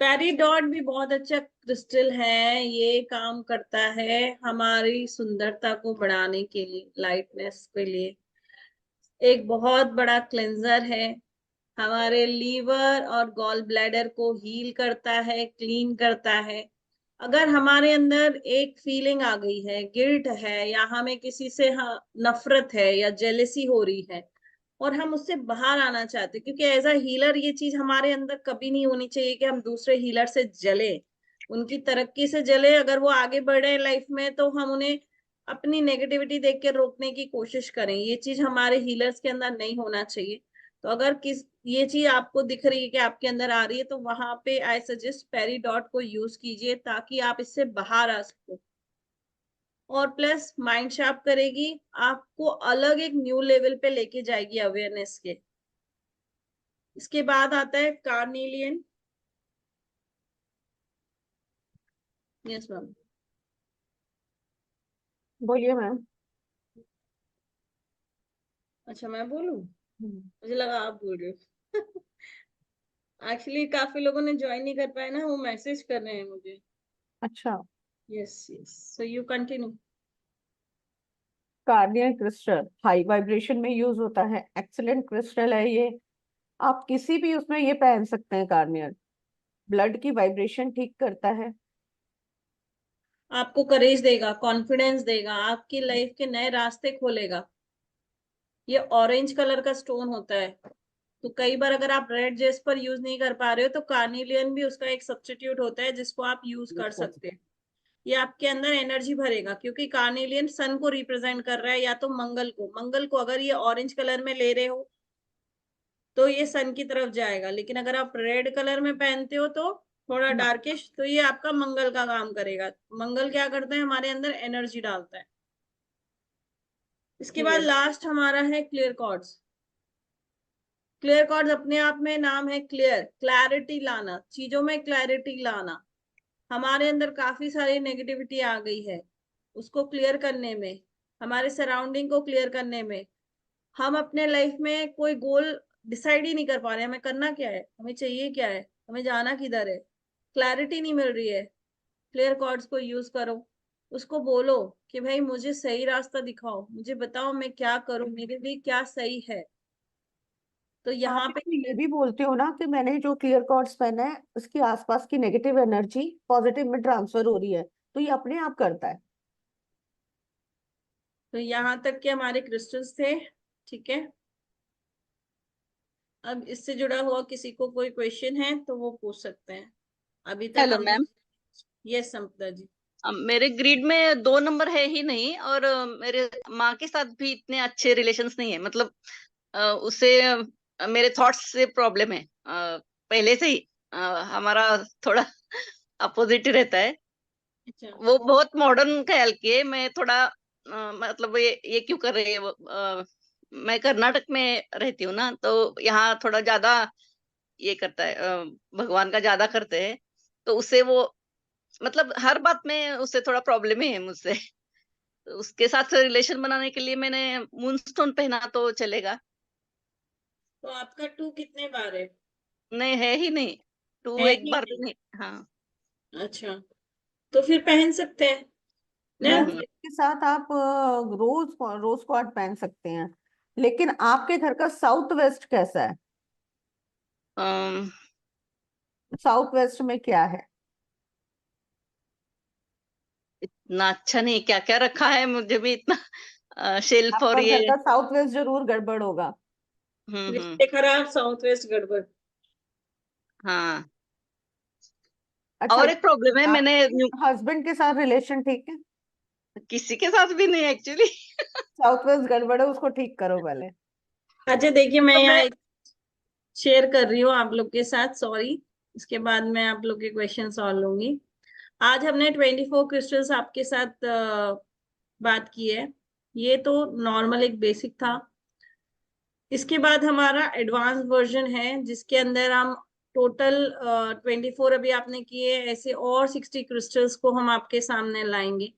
Peridot भी बहुत अच्छा क्रिस्टल है, ये काम करता है हमारी सुंदरता को बढ़ाने के लिए, लाइटनेस के लिए। एक बहुत बड़ा क्लेंजर है, हमारे लीवर और गॉल ब्लैडर को हील करता है, क्लीन करता है। अगर हमारे अंदर एक फीलिंग आ गई है, गिल्ट है, या हमें किसी से नफरत है या जेलेसी हो रही है, और हम उससे बाहर आना चाहते हैं, क्योंकि एज अ हीलर ये चीज हमारे अंदर कभी नहीं होनी चाहिए कि हम दूसरे हीलर से जले, उनकी तरक्की से जले। अगर वो आगे बढ़े लाइफ में तो हम उन्हें अपनी नेगेटिविटी देख के रोकने की कोशिश करें, ये चीज हमारे हीलर्स के अंदर नहीं होना चाहिए। तो अगर किस ये चीज आपको दिख रही है कि आपके अंदर आ रही है, तो वहां पे आई सजेस्ट पेरीडॉट को यूज कीजिए, ताकि आप इससे बाहर आ सको। और प्लस माइंड शार्प करेगी, आपको अलग एक न्यू लेवल पे लेके जाएगी अवेयरनेस के। इसके बाद आता है कार्निलियन। Yes ma'am. बोलिए मैम। अच्छा, मैं बोलूं? हम्म, मुझे लगा आप बोल रहे हो। एक्चुअली काफी लोगों ने ज्वाइन नहीं कर पाए ना, वो मैसेज कर रहे हैं मुझे। अच्छा। Yes yes, so you continue. Carnelian crystal high vibration में यूज होता है, एक्सीलेंट क्रिस्टल है ये। आप किसी भी उसमें ये पहन सकते हैं। कार्नियर ब्लड की वाइब्रेशन ठीक करता है, आपको करेज देगा, कॉन्फिडेंस देगा, आपकी लाइफ के नए रास्ते खोलेगा। ये ऑरेंज कलर का स्टोन होता है। तो कई बार अगर आप रेड जेस पर यूज नहीं कर पा रहे हो तो कार्निलियन भी उसका एक सब्स्टिट्यूट होता है जिसको आप यूज कर सकते हैं। ये आपके अंदर एनर्जी भरेगा, क्योंकि कार्निलियन सन को रिप्रेजेंट कर रहा है, या तो मंगल को अगर ये ऑरेंज कलर में ले रहे हो तो ये सन की तरफ जाएगा, लेकिन अगर आप रेड कलर में पहनते हो तो थोड़ा डार्किश, तो ये आपका मंगल का काम करेगा। मंगल क्या करता है, हमारे अंदर एनर्जी डालता है। इसके बाद लास्ट हमारा है क्लियर कॉर्ड्स। क्लियर कॉर्ड्स अपने आप में नाम है क्लियर, क्लैरिटी लाना, चीजों में क्लैरिटी लाना। हमारे अंदर काफी सारी नेगेटिविटी आ गई है, उसको क्लियर करने में, हमारे सराउंडिंग को क्लियर करने में, हम अपने लाइफ में कोई गोल डिसाइड ही नहीं कर पा रहे हैं, हमें करना क्या है, हमें चाहिए क्या है, हमें जाना किधर है, क्लैरिटी नहीं मिल रही है। क्लियर कॉर्ड्स को यूज करो, उसको बोलो कि भाई मुझे सही रास्ता दिखाओ, मुझे बताओ मैं क्या करूं, मेरे लिए क्या सही है। तो यहाँ आप पे ये भी बोलते हो ना कि मैंने जो क्लियर कॉर्ड्स पहना है उसके आसपास की नेगेटिव एनर्जी पॉजिटिव में ट्रांसफर हो रही है, तो ये अपने आप करता है। तो यहाँ तक के हमारे क्रिस्टल्स थे, ठीक है। अब इससे जुड़ा हुआ किसी को कोई क्वेश्चन है तो वो पूछ सकते हैं। अभी तक हेलो हमने, मैम। यस संपदा जी। मेरे ग्रिड में 2 नंबर है ही नहीं, और मेरे माँ के साथ भी इतने अच्छे रिलेशंस नहीं है, मतलब उसे मेरे थॉट्स से प्रॉब्लम है पहले से ही। हमारा थोड़ा अपोजिट ही रहता है। अच्छा, वो बहुत मॉडर्न ख्याल की है, मैं थोड़ा मतलब ये क्यों कर रही है वो। मैं कर्नाटक में रहती हूँ ना, तो यहाँ थोड़ा ज्यादा ये करता है, भगवान का ज्यादा करते हैं। तो उससे वो, मतलब हर बात में उससे थोड़ा प्रॉब्लम ही है मुझसे। तो उसके साथ रिलेशन बनाने के लिए मैंने मूनस्टोन पहना तो चलेगा। तो आपका 2 कितने बार है? नहीं, है ही नहीं। टू है एक ही बार भी नहीं। नहीं। हाँ। अच्छा, तो फिर पहन सकते हैं ना। मून के साथ आप रोज रोज क्वार्ट पहन सकते हैं, लेकिन आपके घर का साउथ वेस्ट कैसा है? अम, साउथ वेस्ट में क्या है? इतना अच्छा नहीं, क्या क्या रखा है मुझे भी इतना शेल्फ और आपका ये। घर का साउथ वेस्ट जरूर गड़बड़ होगा। हम्म। रिश्ते खराब, साउथ वेस्ट गड़बड़। हाँ। अच्छा, और एक प्रॉब्लम है, मैंने आपके हस्बैंड के साथ रिलेशन ठीक है? किसी के साथ भी नहीं एक्चुअली। साउथ वेस्ट गड़बड़ है, उसको ठीक करो पहले। अच्छा देखिए, मैं तो मैं यहाँ शेयर कर रही हूँ आप लोग के साथ, सॉरी। इसके बाद मैं आप लोग के क्वेश्चन सॉल्व लूंगी। आज हमने 24 क्रिस्टल्स आपके साथ बात की है। ये तो नॉर्मल एक बेसिक था। इसके बाद हमारा एडवांस वर्जन है जिसके अंदर हम टोटल 24 अभी आपने किए, ऐसे और 60 क्रिस्टल्स को हम आपके सामने लाएंगे।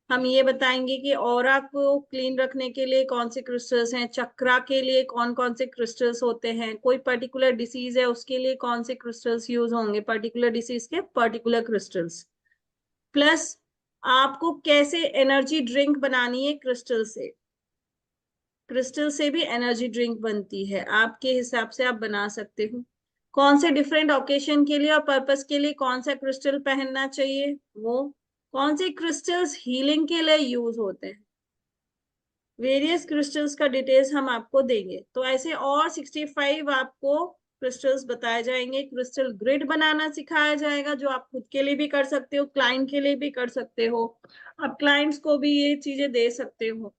हम ये बताएंगे कि ऑरा को क्लीन रखने के लिए कौन से क्रिस्टल्स हैं, चक्रा के लिए कौन कौन से क्रिस्टल्स होते हैं, कोई पर्टिकुलर डिसीज है उसके लिए कौन से क्रिस्टल्स यूज होंगे, पर्टिकुलर डिसीज के पर्टिकुलर क्रिस्टल्स। प्लस आपको कैसे एनर्जी ड्रिंक बनानी है क्रिस्टल से। क्रिस्टल से भी एनर्जी ड्रिंक बनती है, आपके हिसाब से आप बना सकते हो। कौन से डिफरेंट ओकेशन के लिए और पर्पस के लिए कौन सा क्रिस्टल पहनना चाहिए, वो कौन से क्रिस्टल्स हीलिंग के लिए यूज होते हैं, वेरियस क्रिस्टल्स का डिटेल्स हम आपको देंगे। तो ऐसे और 65 आपको क्रिस्टल्स बताए जाएंगे। क्रिस्टल ग्रिड बनाना सिखाया जाएगा जो आप खुद के लिए भी कर सकते हो, क्लाइंट के लिए भी कर सकते हो, आप क्लाइंट्स को भी ये चीजें दे सकते हो।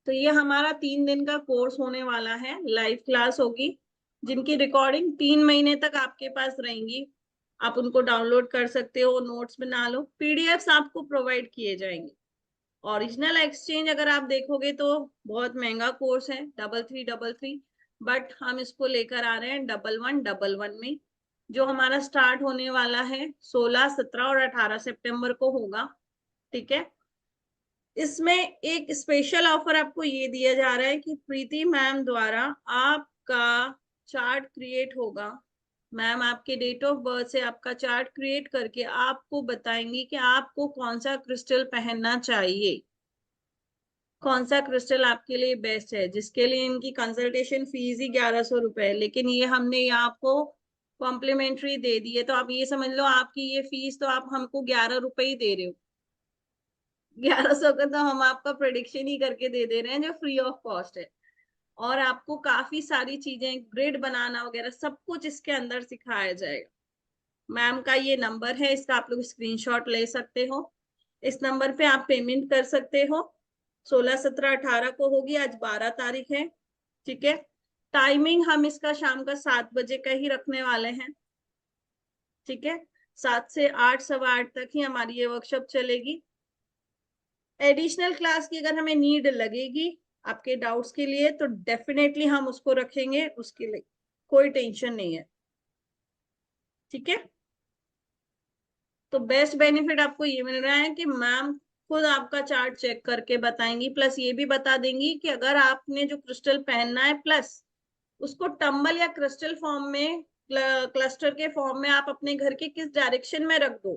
तो ये हमारा 3 दिन का कोर्स होने वाला है, लाइव क्लास होगी जिनकी रिकॉर्डिंग 3 महीने तक आपके पास रहेंगी। आप उनको डाउनलोड कर सकते हो, नोट्स बना लो, पीडीएफ्स आपको प्रोवाइड किए जाएंगे। ओरिजिनल एक्सचेंज अगर आप देखोगे तो बहुत महंगा कोर्स है, 3333, बट हम इसको लेकर आ रहे हैं 1111 में, जो हमारा स्टार्ट होने वाला है 16, 17 और 18 सितंबर को होगा। ठीक है। इसमें एक स्पेशल ऑफर आपको ये दिया जा रहा है कि प्रीति मैम द्वारा आपका चार्ट क्रिएट होगा। मैम आपके डेट ऑफ बर्थ से आपका चार्ट क्रिएट करके आपको बताएंगी कि आपको कौन सा क्रिस्टल पहनना चाहिए, कौन सा क्रिस्टल आपके लिए बेस्ट है, जिसके लिए इनकी कंसल्टेशन फीस ही 1100 रुपए है, लेकिन ये हमने यहाँ आपको कॉम्प्लीमेंट्री दे दी है। तो आप ये समझ लो आपकी ये फीस तो आप हमको 11 रुपए ही दे रहे हो, 1100 का तो हम आपका प्रेडिक्शन ही करके दे रहे हैं जो फ्री ऑफ कॉस्ट है। और आपको काफी सारी चीजें, ग्रिड बनाना वगैरह सब कुछ इसके अंदर सिखाया जाएगा। मैम का ये नंबर है, इसका आप लोग स्क्रीनशॉट ले सकते हो। इस नंबर पे आप पेमेंट कर सकते हो। 16, 17, 18 को होगी, आज 12 तारीख है। ठीक है, टाइमिंग हम इसका शाम का 7 बजे का ही रखने वाले हैं। ठीक है, 7 से 8, सवा 8 तक ही हमारी ये वर्कशॉप चलेगी। एडिशनल क्लास की अगर हमें नीड लगेगी आपके डाउट्स के लिए तो डेफिनेटली हम उसको रखेंगे, उसके लिए कोई टेंशन नहीं है। ठीक है, तो बेस्ट बेनिफिट आपको ये मिल रहा है कि मैम खुद आपका चार्ट चेक करके बताएंगी, प्लस ये भी बता देंगी कि अगर आपने जो क्रिस्टल पहनना है, प्लस उसको टंबल या क्रिस्टल फॉर्म में, क्लस्टर के फॉर्म में आप अपने घर के किस डायरेक्शन में रख दो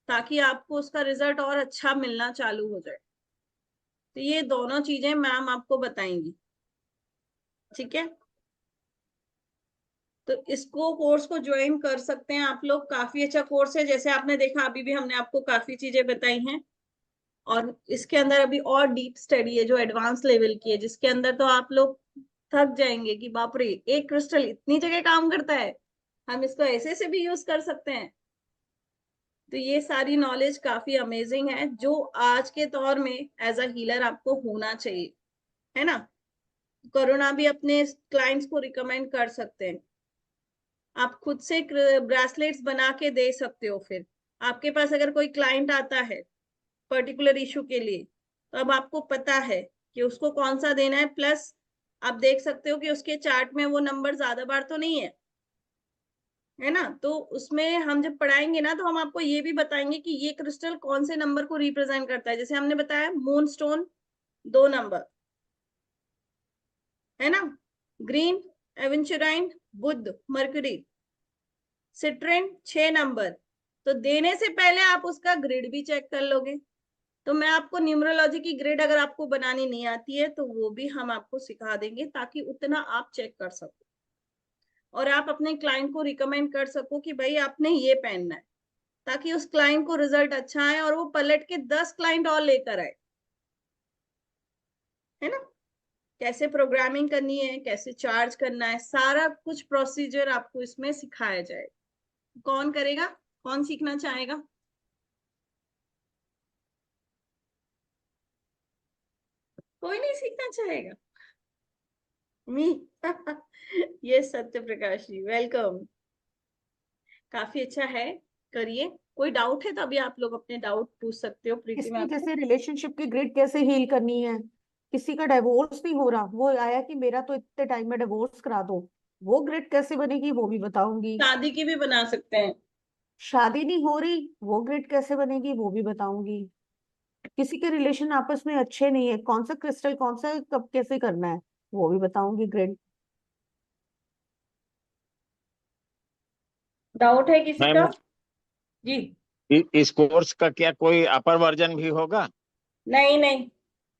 ताकि आपको उसका रिजल्ट और अच्छा मिलना चालू हो जाए। तो ये दोनों चीजें मैम आपको बताएंगी। ठीक है, तो इसको कोर्स को ज्वाइन कर सकते हैं आप लोग, काफी अच्छा कोर्स है। जैसे आपने देखा अभी भी हमने आपको काफी चीजें बताई हैं, और इसके अंदर अभी और डीप स्टडी है जो एडवांस लेवल की है, जिसके अंदर तो आप लोग थक जाएंगे कि बाप रे, एक क्रिस्टल इतनी जगह काम करता है, हम इसको ऐसे से भी यूज कर सकते हैं। तो ये सारी नॉलेज काफी अमेजिंग है जो आज के दौर में एज अ हीलर आपको होना चाहिए, है ना। कोरोना भी अपने क्लाइंट्स को रिकमेंड कर सकते हैं। आप खुद से ब्रेसलेट्स बना के दे सकते हो। फिर आपके पास अगर कोई क्लाइंट आता है पर्टिकुलर इशू के लिए, तो अब आपको पता है कि उसको कौन सा देना है। प्लस आप देख सकते हो कि उसके चार्ट में वो नंबर ज्यादा बार तो नहीं है ना। तो उसमें हम जब पढ़ाएंगे ना, तो हम आपको ये भी बताएंगे कि ये क्रिस्टल कौन से नंबर को रिप्रेजेंट करता है। जैसे हमने बताया मून स्टोन 2 नंबर, है ना। ग्रीन एवेंचुराइन बुध मर्क्यूरी, सिट्रिन 6 नंबर। तो देने से पहले आप उसका ग्रिड भी चेक कर लोगे। तो मैं आपको न्यूमरोलॉजी की ग्रिड अगर आपको बनानी नहीं आती है तो वो भी हम आपको सिखा देंगे, ताकि उतना आप चेक कर सको और आप अपने क्लाइंट को रिकमेंड कर सको कि भाई आपने ये पहनना है, ताकि उस क्लाइंट को रिजल्ट अच्छा आए और वो पलट के 10 क्लाइंट और लेकर आए, है ना। कैसे प्रोग्रामिंग करनी है, कैसे चार्ज करना है, सारा कुछ प्रोसीजर आपको इसमें सिखाया जाए। कौन करेगा, कौन सीखना चाहेगा? कोई नहीं सीखना चाहेगा? मी ये सत्य प्रकाश जी, वेलकम। काफी अच्छा है, करिए। कोई डाउट है तो अभी आप लोग अपने डाउट पूछ सकते हो प्रीति इसमें मैम को। जैसे रिलेशनशिप की ग्रिड कैसे हील करनी है, किसी का डिवोर्स नहीं हो रहा, वो आया कि मेरा तो इतने टाइम में डिवोर्स करा दो, वो ग्रिड कैसे बनेगी वो भी बताऊंगी। शादी की भी बना सकते हैं। शादी नहीं हो रही, वो ग्रिड कैसे बनेगी वो भी बताऊंगी। किसी के रिलेशन आपस में अच्छे नहीं है, कौन सा क्रिस्टल कौन सा कब कैसे करना है वो भी बताऊंगी ग्रिड। डाउट है किसी का? मैम, जी। इस कोर्स का क्या कोई अपर वर्जन भी होगा? नहीं नहीं,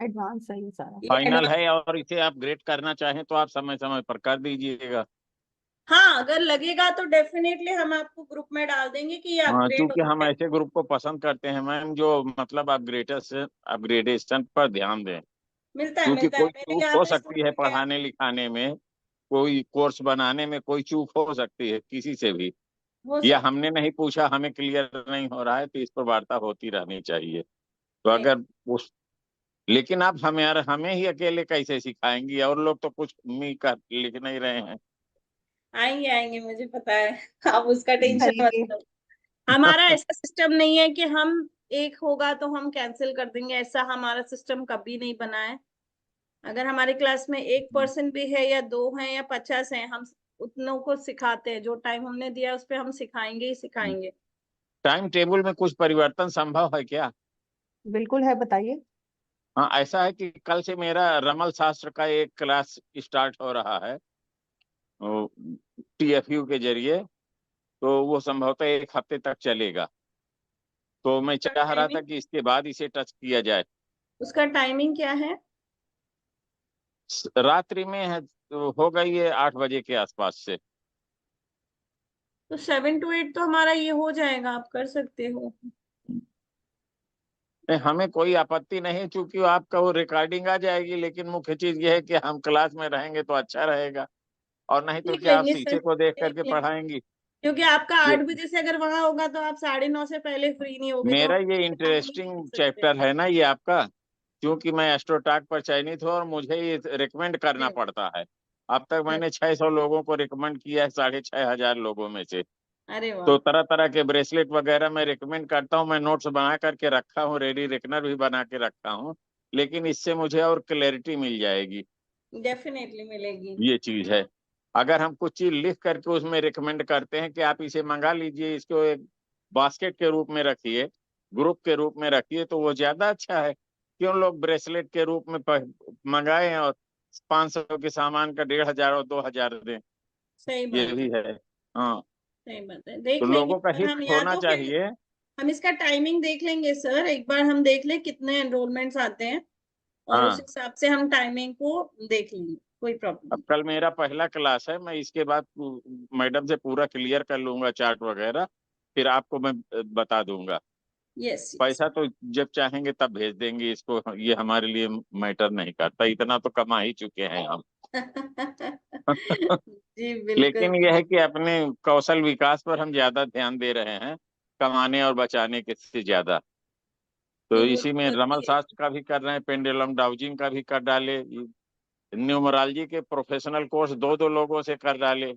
एडवांस है ये सारा। ये फाइनल एडवांस। है, और इसे अपग्रेड करना चाहें तो आप समय समय पर कर दीजिएगा। हाँ, अगर लगेगा तो डेफिनेटली हम आपको ग्रुप में डाल देंगे कि ये हाँ, अपग्रेड हो क्योंकि हम गया है। ऐसे ग्रुप को पसंद करते हैं मैम जो मतलब अपग्रेडेशन पर ध्यान दें। क्योंकि मिलता है कोई मेरे चूक यहाँ हो तो सकती है स्टूडेंट है। पढ़ाने लिखाने में, कोई कोर्स बनाने में कोई चूक हो सकती है किसी से भी, हो या सकती हमने नहीं पूछा, हमें क्लियर नहीं हो रहा है, तो इस पर वार्ता होती रहनी चाहिए। तो नहीं, अगर उस लेकिन आप हमें ही अकेले कैसे सिखाएंगी? और लोग तो कुछ कर लिख नहीं रहे हैं। आएंगे आएंगे, मुझे पता है। आप उसका टेंशन मत आएंगे। लो। हमारा ऐसा सिस्टम नहीं है कि हम एक होगा तो हम कैंसिल कर देंगे, ऐसा हमारा सिस्टम कभी नहीं बना है। अगर हमारी क्लास में 1% भी है या 2 है या 50 है, हम उतनों को सिखाते हैं। जो टाइम हमने दिया उस पर हम सिखाएंगे ही सिखाएंगे। टाइम टेबल में कुछ परिवर्तन संभव है क्या? बिल्कुल है, बताइए। हाँ, ऐसा है कि कल से मेरा रमल शास्त्र का एक क्लास स्टार्ट हो रहा है TFU के जरिए। तो वो संभवतः 1 हफ्ते तक चलेगा। तो मैं चाह रहा था टाइमिंग, कि इसके बाद इसे टच किया जाए। उसका टाइमिंग क्या है? रात्रि में है, तो होगा ये 8 बजे के आसपास से। तो 7 to 8 तो हमारा ये हो जाएगा, आप कर सकते हो। नहीं, हमें कोई आपत्ति नहीं, क्योंकि आपका वो रिकॉर्डिंग आ जाएगी, लेकिन मुख्य चीज ये है कि हम क्लास में रहेंगे तो अच्छा रहेगा, और नहीं तो देख क्या आप लेंगे सर, शीशे को देख देख करके लेंगे, पढ़ाएंगी। क्योंकि आपका ये 8 बजे से अगर वहां होगा तो आप 9:30 से पहले फ्री नहीं होगे, तो मेरा हम ये काम नहीं कर इंटरेस्टिंग सकते। चैप्टर है ना ये आपका, क्योंकि मैं एस्ट्रोटॉक पर चयनित हूँ और मुझे ये रिकमेंड करना अरे पड़ता है। अब तक मैंने 600 लोगों को रिकमेंड किया है, 6500 लोगों में से। अरे वाह, तो तरह तरह के ब्रेसलेट वगैरह मैं रिकमेंड करता हूँ, मैं नोट्स बना करके रखा हूँ, रेडी रेकनर भी बना के रखा हूँ, लेकिन इससे मुझे और क्लैरिटी मिल जाएगी। डेफिनेटली मिलेगी। ये चीज है, अगर हम कुछ चीज लिख करके उसमें रिकमेंड करते हैं कि आप इसे मंगा लीजिए, इसको एक बास्केट के रूप में रखिए, ग्रुप के रूप में रखिए, तो वो ज्यादा अच्छा है। क्यों लोग ब्रेसलेट के रूप में मंगाए और 500 के सामान का 1500 और 2000 दें। सही ये बात है, भी है। हाँ, सही बात है, तो देख लेंगे लोगों का सर हित हम, या होना तो फिर चाहिए। हम इसका टाइमिंग देख लेंगे सर, एक बार हम देख लें कितने एनरोलमेंट्स आते हैं, और उस हाँ, हिसाब से हम टाइमिंग को देख लेंगे, कोई प्रॉब्लम अब कल मेरा पहला क्लास है, मैं इसके बाद मैडम से पूरा क्लियर कर लूंगा चार्ट वगैरह, फिर आपको मैं बता दूंगा। नहीं। Yes yes. पैसा तो जब चाहेंगे तब भेज देंगे इसको, ये हमारे लिए मैटर नहीं करता, इतना तो कमा ही चुके हैं हम। जी बिल्कुल। लेकिन यह है कि अपने कौशल विकास पर हम ज्यादा ध्यान दे रहे हैं, कमाने और बचाने के से ज्यादा। तो नहीं, वो इसी तो में रमल जरूरी है। शास्त्र का भी कर रहे हैं, पेंडुलम डाउजिंग का भी कर डाले, न्यूमरोलॉजी के प्रोफेशनल कोर्स दो दो लोगों से कर डाले,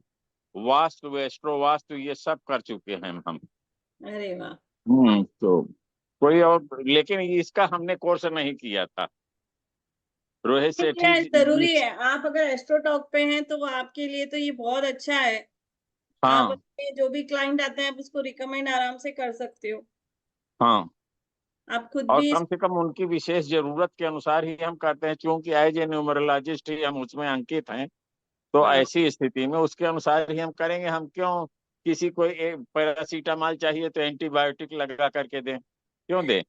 वास्तु एस्ट्रो वास्तु ये सब कर चुके हैं हम। अरे वाह, तो कोई और, लेकिन इसका हमने कोर्स नहीं किया था, रोहित नहीं सेठी यार जी। जरूरी है, आप अगर एस्ट्रोटॉक पे हैं तो आपके लिए तो ये बहुत अच्छा है। आप हाँ अपने जो भी क्लाइंट आते हैं आप उसको रिकमेंड आराम से कर सकते हो, हाँ, आप खुद और भी कम से कम उनकी विशेष जरूरत के अनुसार ही हम करते हैं, क्योंकि एज ए न्यूमरोलॉजिस्ट ही हम उसमें अंकित हैं। तो हाँ। ऐसी स्थिति में उसके अनुसार ही हम करेंगे। हम क्यों किसी को एक पैरासीटामॉल चाहिए तो एंटीबायोटिक लगा करके दें, क्यों दें?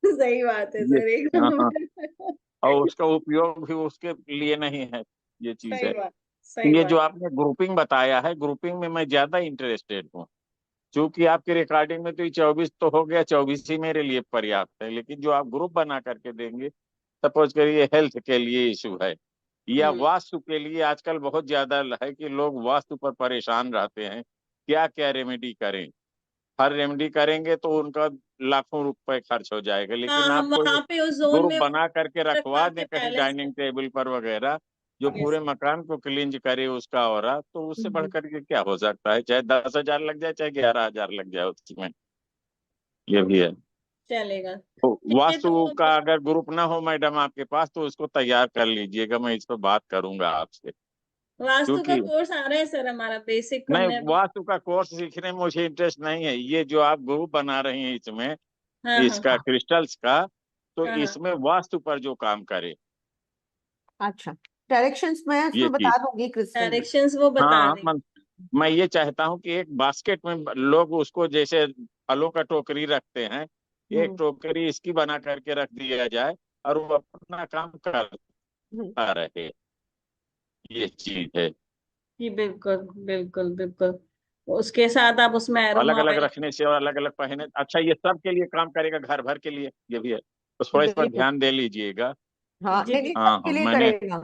सही बात है ये सर, हाँ एकदम। हाँ, और उसका उपयोग भी उसके लिए नहीं है, ये चीज सही है। बात, तो सही ये जो बात। आपने ग्रुपिंग बताया है, ग्रुपिंग में मैं ज्यादा इंटरेस्टेड हूँ, क्योंकि आपकी रिकॉर्डिंग में तो ये 24 तो हो गया, 24 ही मेरे लिए पर्याप्त है, लेकिन जो आप ग्रुप बना करके देंगे, सपोज करिए हेल्थ के लिए इशू है या हम्म। वास्तु के लिए, आजकल बहुत ज्यादा है कि लोग वास्तु पर परेशान रहते हैं, क्या क्या रेमेडी करें। हर रेमेडी करेंगे तो उनका लाखों रुपए खर्च हो जाएगा, हाँ, लेकिन हम आप कोई वहां पे उस जोन ग्रुप में बना करके रखवा रखवा के दें कहीं पहले से। डाइनिंग टेबल पर वगैरह, जो यस। पूरे मकान को क्लींज करे उसका ऑरा, तो उससे बढ़ करके क्या हो सकता है, चाहे 10,000 लग जाए चाहे 11,000 लग जाए उसमें। ये भी है। चलेगा। तो ठीक है, वास्तु तो का अगर ग्रुप ना हो मैडम आपके पास, तो उसको तैयार कर लीजिएगा, मैं इस पर बात करूंगा आपसे। वास्तु का क्योंकि कोर्स आ रहा है सर, हमारा बेसिक नहीं, हमने अभी। वास्तु का कोर्स सीखने में मुझे इंटरेस्ट नहीं है, ये जो आप ग्रुप बना रही हैं इसमें, हाँ हाँ इसका क्रिस्टल्स का, तो हाँ हाँ। इसमें वास्तु पर जो काम करे, अच्छा, डायरेक्शंस मैं ये उसमें चीज। बता दूंगी क्रिस्टल में। डायरेक्शंस वो बता हाँ, देंगे। मैं ये चाहता हूँ कि एक बास्केट में लोग उसको, जैसे फलों का टोकरी रखते हैं, एक हम्म टोकरी इसकी बना करके रख दिया जाए, और वो अपना काम हम्म। करता रहे, ये चीज है। जी बिल्कुल बिल्कुल बिल्कुल। उसके साथ आप उसमें अलग एरोमा अलग ऑयल। रखने से और अलग अलग पहने, अच्छा ये सब के लिए काम करेगा, घर भर के लिए, ये भी है, तो थोड़ा इस पर बिल्कुल। ध्यान दे लीजिएगा। हाँ, जी नहीं नहीं, हाँ सबके हाँ, लिए मैंने करेगा।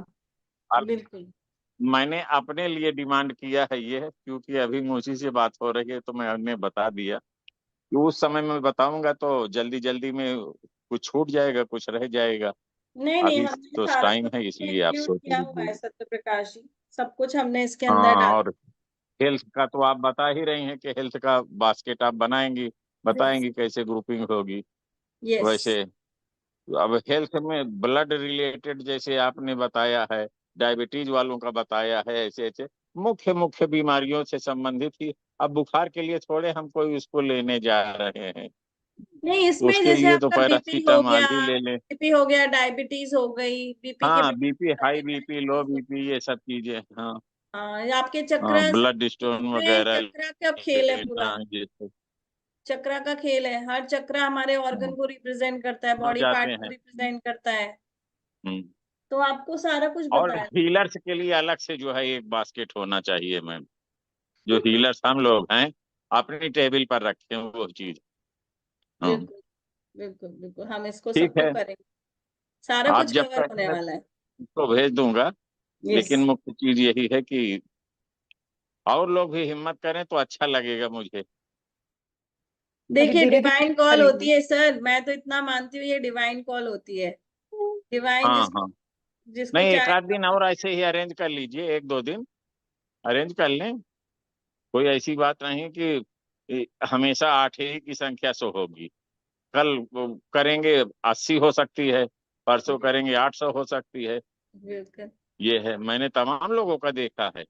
बिल्कुल। मैंने अपने लिए डिमांड किया है ये, क्योंकि अभी मुझी से बात हो रही है तो मैंने बता दिया कि उस समय में बताऊंगा तो जल्दी जल्दी में कुछ छूट जाएगा, कुछ रह जाएगा। नहीं नहीं, अभी हमने तो सारा टाइम कुछ है, इसमें इसलिए आप इंक्लूड सोच किया हुआ लीजिए। है सत्य प्रकाश जी, सब कुछ हमने इसके अंदर हाँ, डाला। और हेल्थ का तो आप बता ही रही हैं कि हेल्थ का बास्केट आप बनाएंगी, बताएंगी कैसे ग्रुपिंग होगी। यस। वैसे अब हेल्थ में ब्लड रिलेटेड जैसे आपने बताया है, डायबिटीज वालों का बताया है, ऐसे ऐसे मुख्य मुख्य बीमारियों से संबंधित ही। अब बुखार के लिए थोड़े हम कोई उसको लेने जा रहे हैं, नहीं, इसमें उसके जैसे लिए तो आपका बीपी हो गया, पैरासीटामॉल ही ले लें। बीपी हो गया, डायबिटीज हो गई, बीपी के हाँ, बीपी, मेडिसिन हाई लगे, बीपी, लो डायबिटीज हो बीपी, गई। ये सब चीजें। हाँ हाँ, ये आपके हाँ, चक्रस, ब्लड स्टोन में वगैरह चक्रा का खेल है पूरा। लेना, ये सब चक्रा का खेल है, हर चक्रा हमारे ऑर्गन हाँ, को रिप्रेजेंट करता है, हो बॉडी जाते पार्ट को हैं। रिप्रेजेंट करता है। हम्म। तो आपको सारा कुछ और बताया। हीलर्स के लिए अलग से जो है एक बास्केट होना चाहिए मैम, जो हीलर्स हम लोग हैं अपनी टेबल पर रखें वो चीज। हाँ बिल्कुल बिल्कुल बिल्कुल, हम इसको ठीक सबको है, करेंगे, सारा आप कुछ जब कवर होने कहें वाला है। तो भेज दूंगा। यस। लेकिन मुख्य चीज यही है कि और लोग भी हिम्मत करें तो अच्छा लगेगा मुझे। अभी देखिए धीरे धीरे डिवाइन कॉल करेंगे। होती है सर, मैं तो इतना मानती हूँ ये डिवाइन कॉल होती है। डिवाइन हाँ जिसको हाँ, जिसको नहीं एक आध चाहेगा दिन वो और ऐसे ही करेगा। अरेंज कर लीजिए, एक दो दिन अरेंज कर लें। कोई ऐसी बात नहीं कि हमेशा 8 ही की संख्या से होगी। कल वो करेंगे 80 हो सकती है, परसों करेंगे 800 हो सकती है। बिल्कुल। ये है, मैंने तमाम लोगों का देखा है।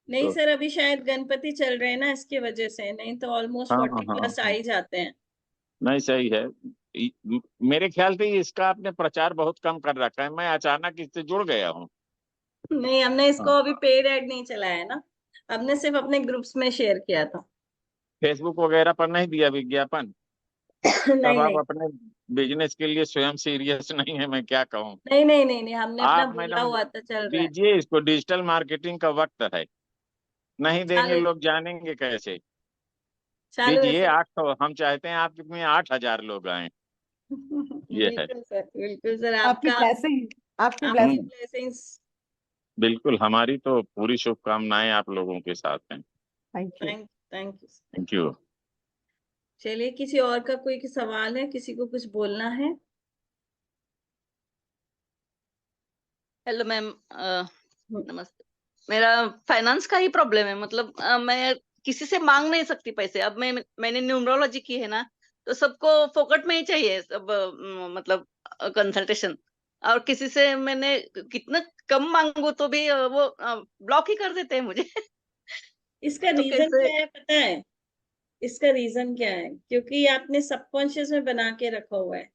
नहीं तो सर, अभी शायद गणपति चल रहे हैं ना, इसकी वजह से, नहीं तो ऑलमोस्ट हाँ 40+ आ हाँ, ही जाते हैं। नहीं सही है। मेरे ख्याल से इसका आपने प्रचार बहुत कम कर रखा है, मैं अचानक इससे जुड़ गया हूँ। नहीं, हमने इसको हाँ, अभी पेड ऐड नहीं चलाया है ना, हमने सिर्फ अपने ग्रुप्स में शेयर किया था। फेसबुक वगैरह पर नहीं दिया विज्ञापन। तब नहीं आप नहीं अपने बिजनेस के लिए स्वयं सीरियस नहीं है, मैं क्या कहूँ। नहीं नहीं नहीं नहीं, हमने अपना आप बोला मैडम हुआ था, चल रहा है। दीजिए इसको, डिजिटल मार्केटिंग का वक्त है। नहीं देंगे चालू लोग जानेंगे कैसे। चालू है दीजिए सर। 800, हम चाहते हैं आपके में 8,000 लोग आए। ये है। बिल्कुल सर, आपकी आपका, ब्लेसिंग, आपकी आपकी ब्लेसिंग। हम्म, ब्लेसिंग्स। बिल्कुल, हमारी तो पूरी शुभकामनाएं आप लोगों के साथ हैं। Thank you. Thank you. Thank you. चलिए, किसी और का कोई सवाल है, किसी को कुछ बोलना है? हेलो मैम, नमस्ते। मेरा फाइनेंस का ही प्रॉब्लम है, मतलब मैं किसी से मांग नहीं सकती पैसे। अब मैंने न्यूमरोलॉजी की है ना, तो सबको फोकट में ही चाहिए सब, मतलब कंसल्टेशन। और किसी से मैंने कितना कम मांगू तो भी वो ब्लॉक ही कर देते हैं मुझे। इसका तो रीजन कैसे? क्या है पता है? इसका रीजन क्या है, क्योंकि आपने सबकॉन्शियस में बना के रखा हुआ है।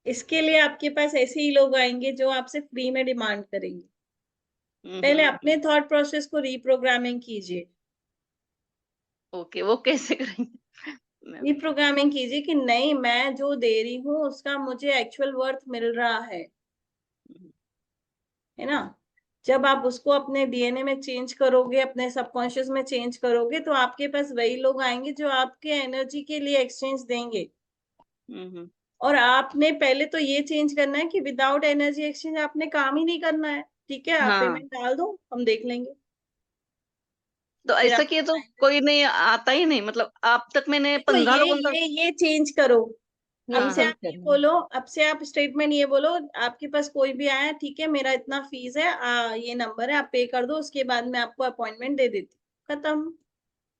इसके लिए आपके पास ऐसे ही लोग आएंगे जो आपसे फ्री में डिमांड करेंगे। पहले अपने थॉट प्रोसेस को रीप्रोग्रामिंग कीजिए। ओके, वो कैसे करेंगे मैम? रीप्रोग्रामिंग कीजिए कि नहीं, मैं जो दे रही हूँ उसका मुझे एक्चुअल वर्थ मिल रहा है ना। जब आप उसको अपने डीएनए में चेंज करोगे, अपने सबकॉन्शियस में चेंज करोगे, तो आपके पास वही लोग आएंगे जो आपके एनर्जी के लिए एक्सचेंज देंगे। हम्म। और आपने पहले तो ये चेंज करना है कि विदाउट एनर्जी एक्सचेंज आपने काम ही नहीं करना है। ठीक है, आप हाँ, पेमेंट डाल दो, हम देख लेंगे। तो फिर ऐसा किए आपको तो time कोई नहीं आता ही नहीं, मतलब आप तक मैंने देखो, 15 ये लोगों का। ये चेंज करो। अब यही से हाँ, चेंज आप ये करना है। बोलो, अब से आप स्टेटमेंट ये बोलो, आपके पास कोई भी आया, ठीक है मेरा इतना फीस है, ये नंबर है, आप पे कर दो, उसके बाद मैं आपको अपॉइंटमेंट दे देती हूँ, खत्म।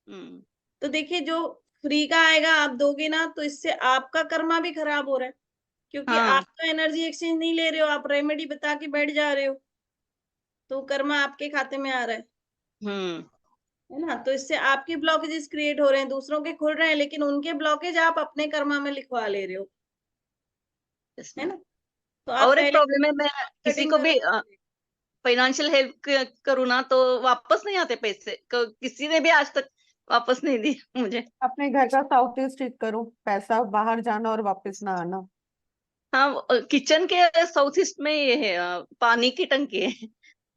हम्म, तो देखिए, जो फ्री का आएगा आप दोगे ना, तो इससे आपका कर्मा भी खराब हो रहा है, क्योंकि हाँ, आप तो एनर्जी एक्सचेंज नहीं ले रहे हो, आप रेमेडी बता के बैठ जा रहे हो, तो कर्मा आपके खाते में आ रहा हम्म। है ना। तो इससे आपके ब्लॉकेजेस क्रिएट हो रहे हैं, दूसरों के खुल रहे हैं, लेकिन उनके ब्लॉकेज आप अपने कर्मा में लिखवा ले रहे हो, यस है मैम। ना। तो आप और एक पहले प्रॉब्लम है, मैं किसी कटिंग को कर भी लो पहले। फाइनेंशियल हेल्प करूँ ना, तो वापस नहीं आते पैसे। किसी ने भी आज तक वापस नहीं दिया मुझे। अपने घर का साउथ ईस्ट ठीक करो, पैसा बाहर जाना और वापस ना आना। हाँ, किचन के साउथ ईस्ट में ये है, पानी की टंकी है।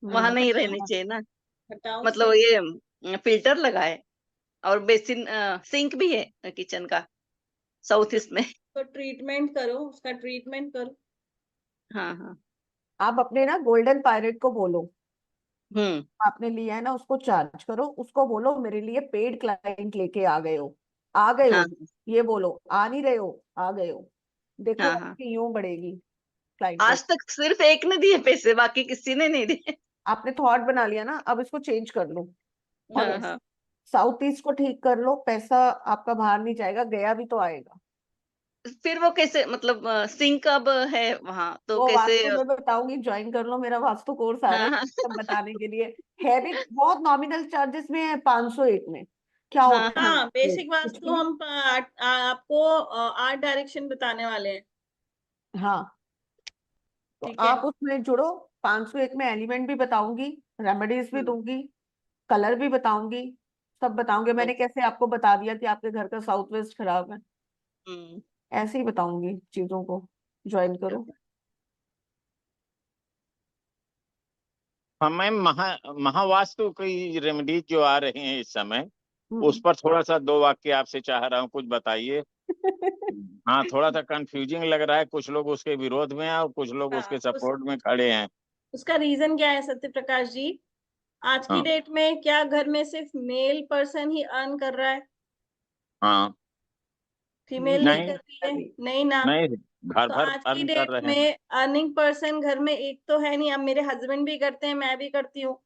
वहां नहीं हटाओ, रहनी चाहिए ना। हटाओ मतलब से। ये फिल्टर लगा है, और बेसिन सिंक भी है किचन का, साउथ ईस्ट में। तो ट्रीटमेंट करो, उसका ट्रीटमेंट करो। हाँ, हाँ। आप अपने ना गोल्डन पायरेट को बोलो, हम्म। आपने लिया है ना, उसको चार्ज करो, उसको बोलो मेरे लिए पेड क्लाइंट लेके आ गए हो, आ गए हाँ, हो। ये बोलो, आ नहीं रहे हो, आ गए हो। देखो हाँ, हाँ। आपकी यूं बढ़ेगी क्लाइंटेल। आज तक सिर्फ एक ने दिए पैसे, बाकी किसी ने नहीं दिए। आपने थॉट बना लिया ना, अब इसको चेंज कर लो और हाँ, हाँ। साउथ ईस्ट को ठीक कर लो। पैसा आपका बाहर नहीं जाएगा, गया भी तो आएगा। फिर वो कैसे, मतलब सिंक अब है वहां तो वो कैसे? वास्तु में बताऊंगी, ज्वाइन कर लो, मेरा वास्तु कोर्स आ रहा हाँ, है हाँ। सब बताने के लिए। है भी बहुत नॉमिनल चार्जेस में है, 501 में क्या हाँ, होता हाँ। हाँ, है बेसिक कुछ वास्तु भी। हम आपको 8 डायरेक्शन बताने वाले हैं। हाँ, तो ठीक है। आप उसमें जुड़ो। 501 में एलिमेंट भी बताऊंगी, रेमेडीज भी हम्म, दूंगी, कलर भी बताऊंगी, सब बताऊंगी। मैंने कैसे आपको बता दिया कि आपके घर का साउथ वेस्ट खराब है, हम्म। ऐसे ही बताऊंगी चीजों को। ज्वाइन करो। हाँ मैम, महावास्तु की रेमेडीज जो आ रही हैं इस समय, उस पर थोड़ा सा 2 वाक्य आपसे चाह रहा हूँ, कुछ बताइए। हाँ, थोड़ा सा कंफ्यूजिंग लग रहा है, कुछ लोग उसके विरोध में हैं और कुछ लोग उसके सपोर्ट में खड़े हैं। उसका रीजन क्या है सत्य प्रकाश जी? आज की हाँ। डेट में क्या घर में सिर्फ मेल पर्सन ही अर्न कर रहा है? हाँ। फीमेल नहीं नहीं, कर रही है? नहीं ना। नहीं, घर तो भर आज की अर्न कर डेट रहे हैं। में अर्निंग पर्सन घर में एक तो है नहीं। अब मेरे हस्बैंड भी करते हैं, मैं भी करती हूँ।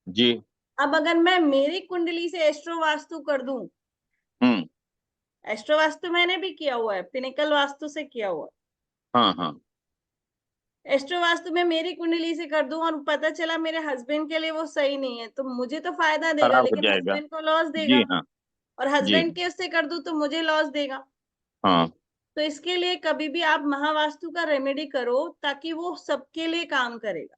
जी। अब अगर मैं मेरी कुंडली से एस्ट्रो वास्तु कर दूं, हम्म। एस्ट्रो वास्तु मैंने भी किया हुआ है, पिनिकल वास्तु से किया हुआ है। हाँ हाँ। एस्ट्रो वास्तु में मेरी कुंडली से कर दूं और पता चला मेरे हस्बैंड के लिए वो सही नहीं है, तो मुझे तो फायदा देगा खराब हो लेकिन जाएगा। हस्बैंड को लॉस देगा। जी हाँ। और जी। हस्बैंड के उससे कर दूं तो मुझे लॉस देगा। हाँ। तो इसके लिए कभी भी आप महावास्तु का रेमेडी करो ताकि वो सबके लिए काम करेगा।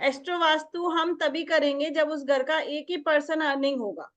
एस्ट्रो वास्तु हम तभी करेंगे जब उस घर का एक ही पर्सन अर्निंग होगा।